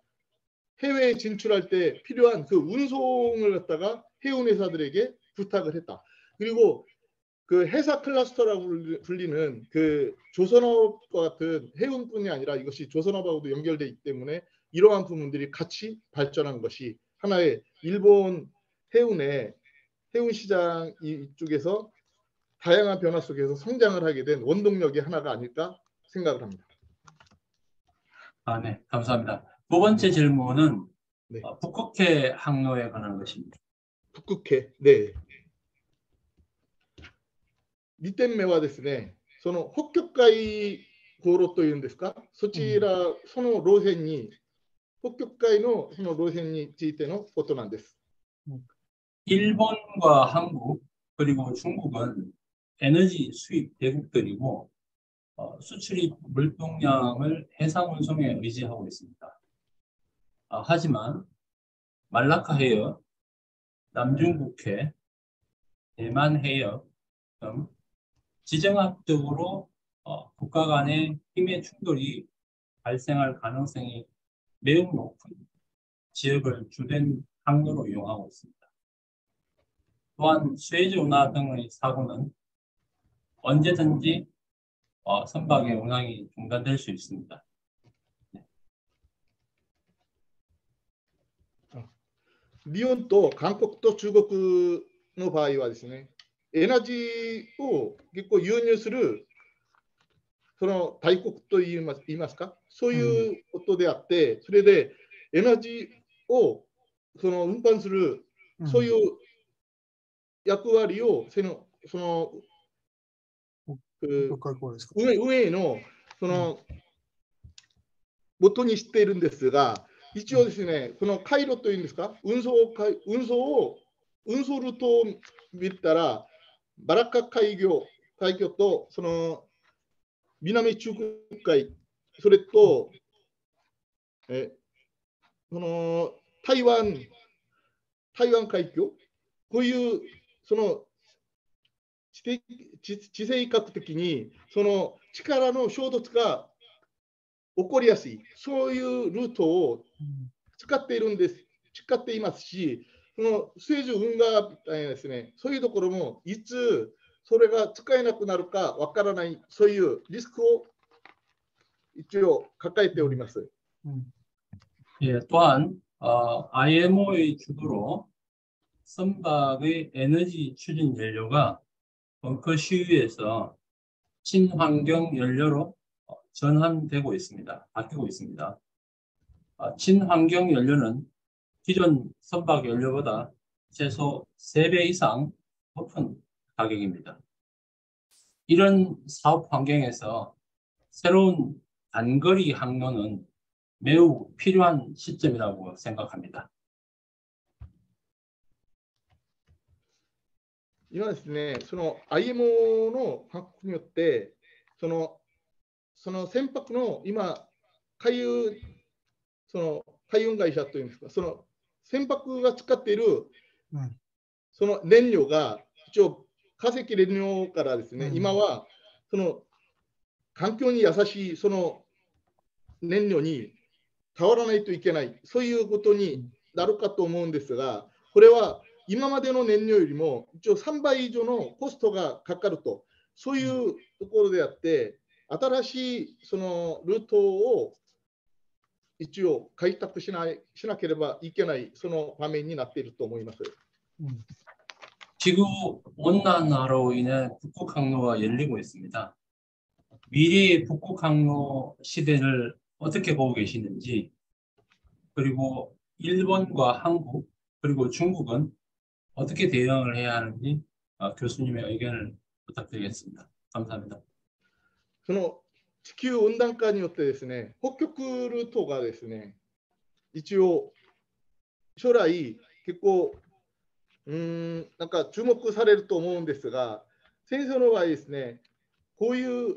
해외에 진출할 때 필요한 그 운송을 갖다가 해운 회사들에게 부탁을 했다. 그리고 그 해사 클러스터라고 불리는 그 조선업과 같은 해운뿐이 아니라 이것이 조선업하고도 연결되어 있기 때문에 이러한 부분들이 같이 발전한 것이 하나의 일본 해운 시장 이쪽에서 다양한 변화 속에서 성장을 하게 된 원동력의 하나가 아닐까 생각을 합니다. 네, 감사합니다. 두 번째 질문은 네. 북극해 항로에 관한 것입니다. 북극해, 네. 2点目はですね、その北極海航路というんですか、そちら、その路線に、北極海のその路線についてのことなんです。 일본과 한국 그리고 중국은 에너지 수입 대국들이고 수출입 물동량을 해상 운송에 의지하고 있습니다. 하지만 말라카 해역, 남중국해, 대만 해역 등 지정학적으로 국가 간의 힘의 충돌이 발생할 가능성이 매우 높은 지역을 주된 항로로 이용하고 있습니다. 또한 수에즈 운하 등의 사고는 언제든지 선박의 운항이 중단될 수 있습니다. 日本と韓国と中国の場合はですね、エナジーを結構輸入するその大国と言いますか、そういうことであって、それでエナジーをその運搬するそういう役割をその運営のその元にしているんですが、一応ですね、この回路というんですか、運送ルートを見たら、バラカ海峡とその南中国海、それとその台湾海峡、こういうその地政学的にその力の衝突が起こりやすい、そういうルートを使っていますし、そのスエズ運河みたいなですね、そういうところもいつそれが使えなくなるかわからない、そういうリスクを一応抱えております。예, 또한 IMO의 주도로 선박의 에너지 추진 연료가 벙커 시위에서 친환경 연료로 전환되고 있습니다. 바뀌고 있습니다. 친환경 연료는 기존 선박 연료보다 최소 3배 이상 높은 가격입니다. 이런 사업 환경에서 새로운 단거리 항로는 매우 필요한 시점이라고 생각합니다. 今ですね、その IMO の枠組みによって、その船舶の今、海運会社というんですか、その船舶が使っている、その燃料が、一応、化石燃料からですね、今はその環境に優しいその燃料に変わらないといけない、そういうことになるかと思うんですが、これは今までの燃料よりも一応3倍以上のコストがかかると、そういうところであって、新しいそのルートを一応開拓しなければいけない、その場面になっていると思います。 지구 온난화로 인해 북극 항로가 열리고 있습니다. 미래의 북극 항로 시대를 어떻게 보고 계시는지, 그리고 일본과 한국 그리고 중국은 어떻게 대응을 해야 하는지 교수님의 의견을 부탁드리겠습니다. 감사합니다. その地球温暖化によってですね、北極ルートがですね、一応将来結構なんか注目されると思うんですが、先生の場合ですね、こういう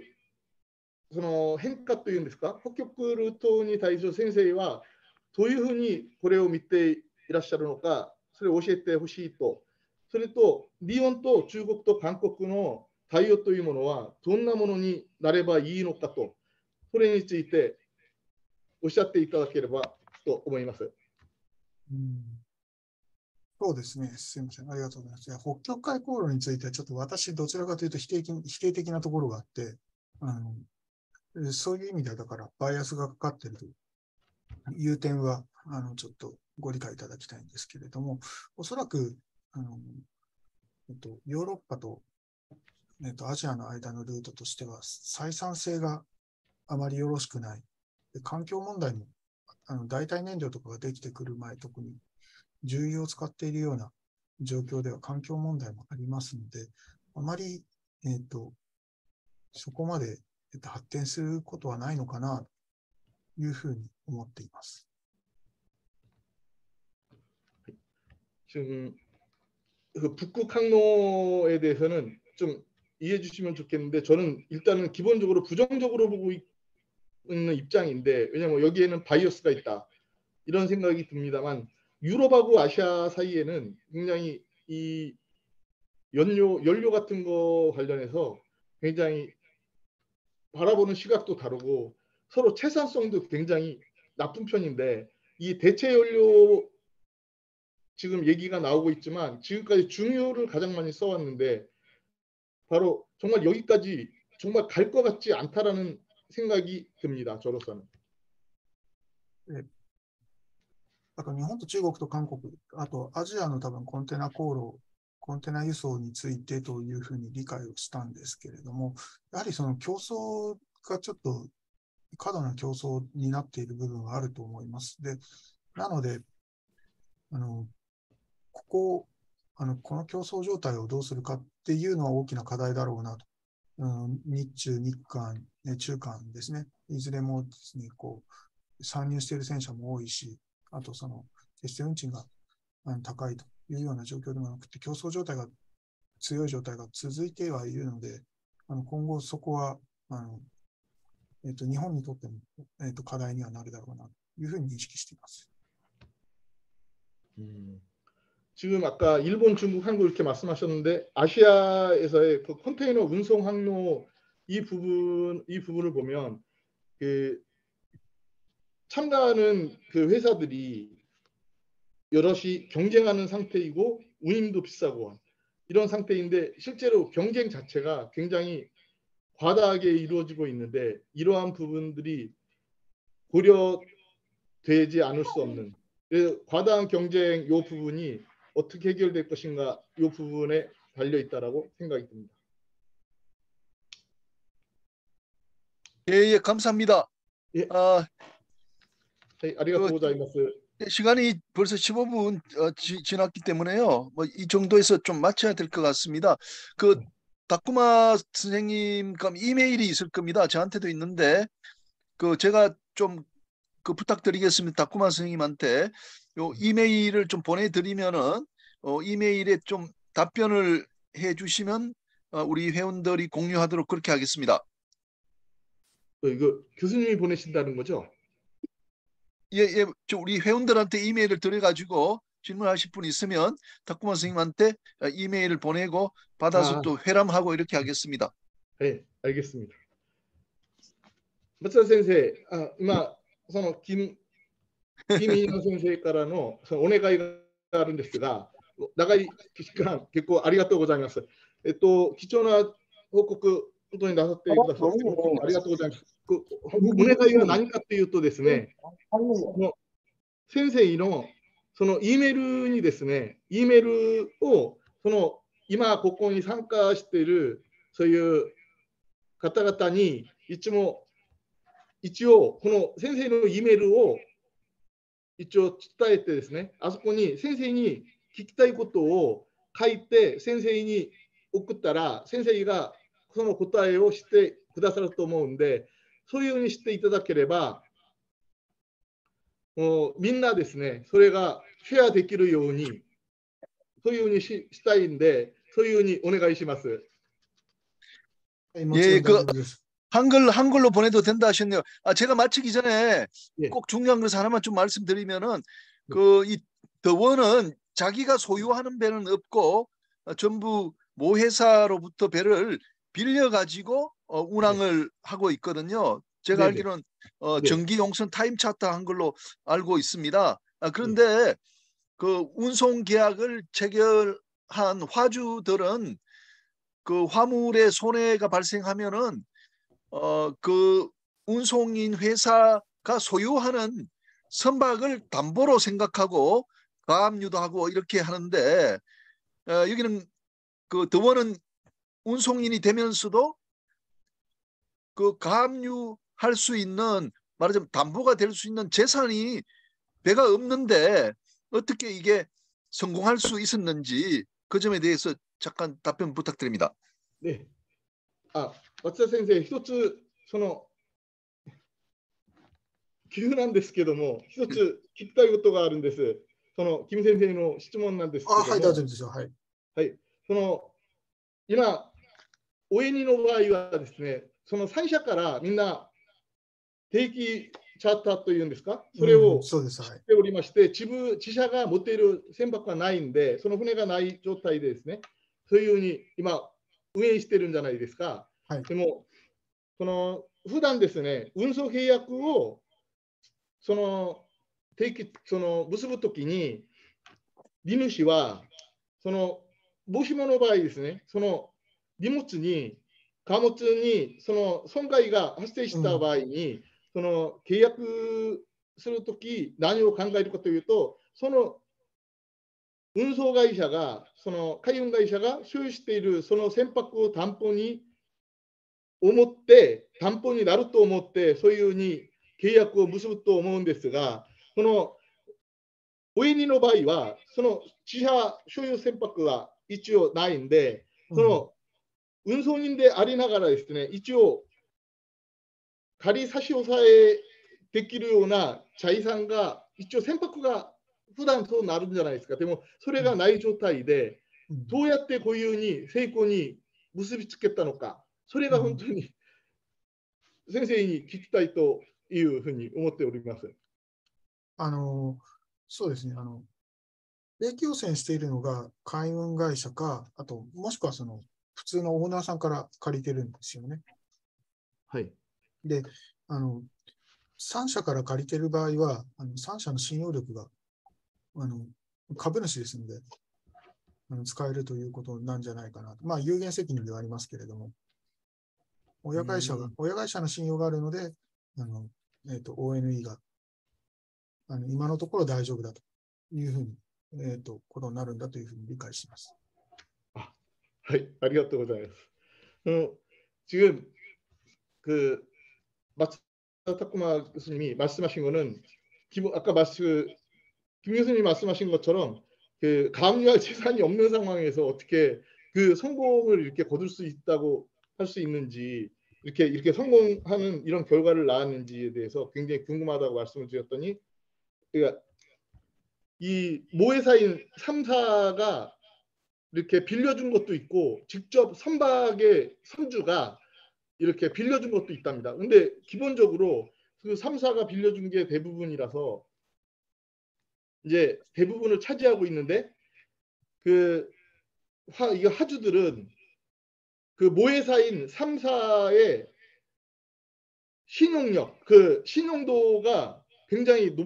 その変化というんですか、北極ルートに対する先生はどういうふうにこれを見ていらっしゃるのか、それを教えてほしいと。それと日本と中国と韓国の対応というものはどんなものになればいいのかと、それについておっしゃっていただければと思います。そうですね。すみません。ありがとうございます。北極海航路については、ちょっと私、どちらかというと否定的なところがあって、そういう意味では、だから、バイアスがかかっているという点は、ちょっとご理解いただきたいんですけれども、おそらく、ヨーロッパと、アジアの間のルートとしては、採算性があまりよろしくない。で、環境問題も、代替燃料とかができてくる前、特に重油を使っているような状況では環境問題もありますので、あまり、そこまで、発展することはないのかなというふうに思っています。 지금 그 북극 항로에 대해서는 좀 이해해 주시면 좋겠는데, 저는 일단은 기본적으로 부정적으로 보고 있는 입장인데, 왜냐하면 여기에는 바이어스가 있다 이런 생각이 듭니다만, 유럽하고 아시아 사이에는 굉장히 이 연료 같은 거 관련해서 굉장히 바라보는 시각도 다르고 서로 채산성도 굉장히 나쁜 편인데, 이 대체 연료 지금 얘기가 나오고 있지만 지금까지 중유를 가장 많이 써왔는데, 바로 정말 여기까지 정말 갈 것 같지 않다라는 생각이 듭니다. 저로서는. だから日本と中国と韓国、あとアジアの多分コンテナ航路、コンテナ輸送についてというふうに理解をしたんですけれども、やはりその競争がちょっと過度な競争になっている部分はあると思います。で、なので、この競争状態をどうするかっていうのは大きな課題だろうなと。日中、日韓、中韓ですね。いずれもですね、参入している戦車も多いし、あと決して運賃が高いというような状況でもなくて、競争状態が強い状態が続いてはいるので、今後そこは日本にとっても、課題にはなるだろうなというふうに認識しています。지금 아까 일본, 중국, 한국 이렇게 말씀하셨는데, 아시아에서의 그 컨테이너 운송 항로 이 부분을 보면 그 참가하는 그 회사들이 여럿이 경쟁하는 상태이고 운임도 비싸고 이런 상태인데, 실제로 경쟁 자체가 굉장히 과다하게 이루어지고 있는데, 이러한 부분들이 고려되지 않을 수 없는 과다한 경쟁 이 부분이 어떻게 해결될 것인가, 이 부분에 달려 있다라고 생각이 듭니다. 예, 예, 감사합니다. 예. 아, はい、ありがとうございます。 시간이 벌써 15분 지났기 때문에요. 뭐 이 정도에서 좀 마쳐야 될 것 같습니다. 그 다쿠마 선생님 그럼 이메일이 있을 겁니다. 저한테도 있는데 그 제가 좀 그 부탁드리겠습니다. 다쿠마 선생님한테 요 이메일을 좀 보내드리면은 이메일에 좀 답변을 해주시면 우리 회원들이 공유하도록 그렇게 하겠습니다. 이거 교수님이 보내신다는 거죠? 예, 예, 우리 회원들한테 이메일을 드려가지고 질문하실 분 있으면 다쿠마 선생님한테 이메일을 보내고 받아서 또 회람하고 이렇게 하겠습니다. 네, 알겠습니다. 松田先生、今、その金井野先生からのそのお願いがあるんですが、長い期間、結構ありがとうございます。貴重な報告、本当になさってくださって、本当にありがとうございます。お願いは何かというとですね、先生のその E メールにですね、E メールをその今ここに参加しているそういう方々に一応この先生の E メールを一応伝えてですね、あそこに先生に聞きたいことを書いて先生に送ったら先生がその答えをしてくださると思うんで、そういうふうにしていただければもうみんなですね、それがシェアできるようにそういうふうにしたいんで、そういうふうにお願いします。예, 한글로 보내도 된다 하셨네요. 제가 마치기 전에 예. 꼭 중요한 것을 하나만 좀 말씀드리면은 이 더원은 자기가 소유하는 배는 없고 전부 모 회사로부터 배를 빌려 가지고 운항을 하고 있거든요. 제가 네네. 알기로는 네. 정기용선 타임차터 한 걸로 알고 있습니다. 그런데 그 운송 계약을 체결한 화주들은 그 화물에 손해가 발생하면은 그 운송인 회사가 소유하는 선박을 담보로 생각하고 가압류도 하고 이렇게 하는데 여기는 그 더원은 운송인이 되면서도 그 가압류할 수 있는 말하자면 담보가 될 수 있는 재산이 배가 없는데 어떻게 이게 성공할 수 있었는지 그 점에 대해서 잠깐 답변 부탁드립니다. 네. 松田先生、一つその急なんですけども、一つ聞きたいことがあるんです。その金先生の質問なんですけども、はい、大丈夫ですよ。はい。はい。その今、おえにの場合はですね、その3社からみんな定期チャーターというんですか、それをしておりまして、自社が持っている船舶がないんで、その船がない状態でですね、そういうふうに今、運営してるんじゃないですか。はい、でも、普段ですね、運送契約を結ぶときに、荷主は、もしもの場合ですね、その貨物にその損害が発生した場合に、その契約するとき、何を考えるかというと、その運送会社が、その海運会社が所有しているその船舶を担保になると思って、そういうふうに契約を結ぶと思うんですが、このおえにの場合は、その自社所有船舶は一応ないんで、その運送人でありながらですね、一応、仮差し押さえできるような財産が、一応船舶が普段そうなるんじゃないですか。でも、それがない状態で、どうやってこういうふうに成功に結びつけたのか、それが本当に先生に聞きたいというふうに思っております。そうですね。定期汚染しているのが海運会社か、あと、もしくはその普通のオーナーさんから借りてるんですよね。はい。で、3社から借りてる場合は、3社の信用力が株主ですので、使えるということなんじゃないかなと。まあ、有限責任ではありますけれども、親会社の信用があるので、ONE が今のところ大丈夫だというふうに、ことになるんだというふうに理解しています。はい、ありがとうございます。지금 마츠다 타쿠마 교수님이 말씀하신 거는 아까 김 교수님이 말씀하신 것처럼 그 가압류할 재산이 없는 상황에서 어떻게 그 성공을 이렇게 거둘 수 있다고 할 수 있는지 이렇게 성공하는 이런 결과를 낳았는지에 대해서 굉장히 궁금하다고 말씀을 드렸더니 그러니까 이 모회사인 3사가 이렇게 빌려준 것도 있고 직접 선박의 선주가 이렇게 빌려준 것도 있답니다. 근데 기본적으로 그 3사가 빌려준 게 대부분이라서 이제 대부분을 차지하고 있는데 이 하주들은 그 모회사인 3사의 신용력, 그 신용도가 굉장히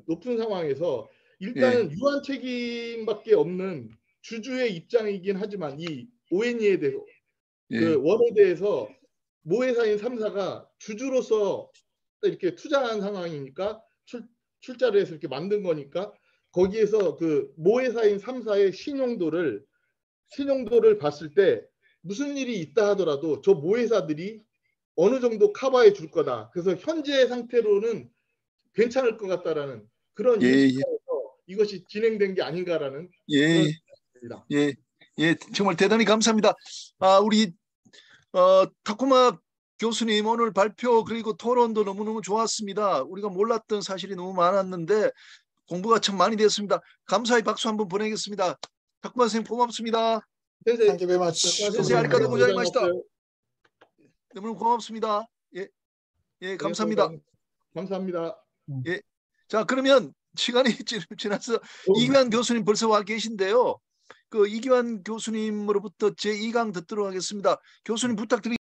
높은 상황에서 일단은 유한 책임밖에 없는 주주의 입장이긴 하지만 이 ONE에 대해서 그 원에 대해서 모회사인 3사가 주주로서 이렇게 투자한 상황이니까 출자를 해서 이렇게 만든 거니까 거기에서 그 모회사인 3사의 신용도를 봤을 때 무슨 일이 있다 하더라도 저 모회사들이 어느 정도 커버해 줄 거다. 그래서 현재 상태로는 괜찮을 것 같다라는 그런 인식에서 이것이 진행된 게 아닌가라는 그런 생각입니다. 정말 대단히 감사합니다. 우리 타쿠마 교수님 오늘 발표 그리고 토론도 너무너무 좋았습니다. 우리가 몰랐던 사실이 너무 많았는데 공부가 참 많이 됐습니다. 감사의 박수 한번 보내겠습니다. 타쿠마 선생님 고맙습니다. Thank you very much. 선생님 아리가토 고자이마시타. 너무 고맙습니다. 감사합니다. 감사합니다. 자, 그러면 시간이 지나서 이기환 교수님 벌써 와 계신데요. 그 이기환 교수님으로부터 제2강 듣도록 하겠습니다. 교수님 부탁드립니다.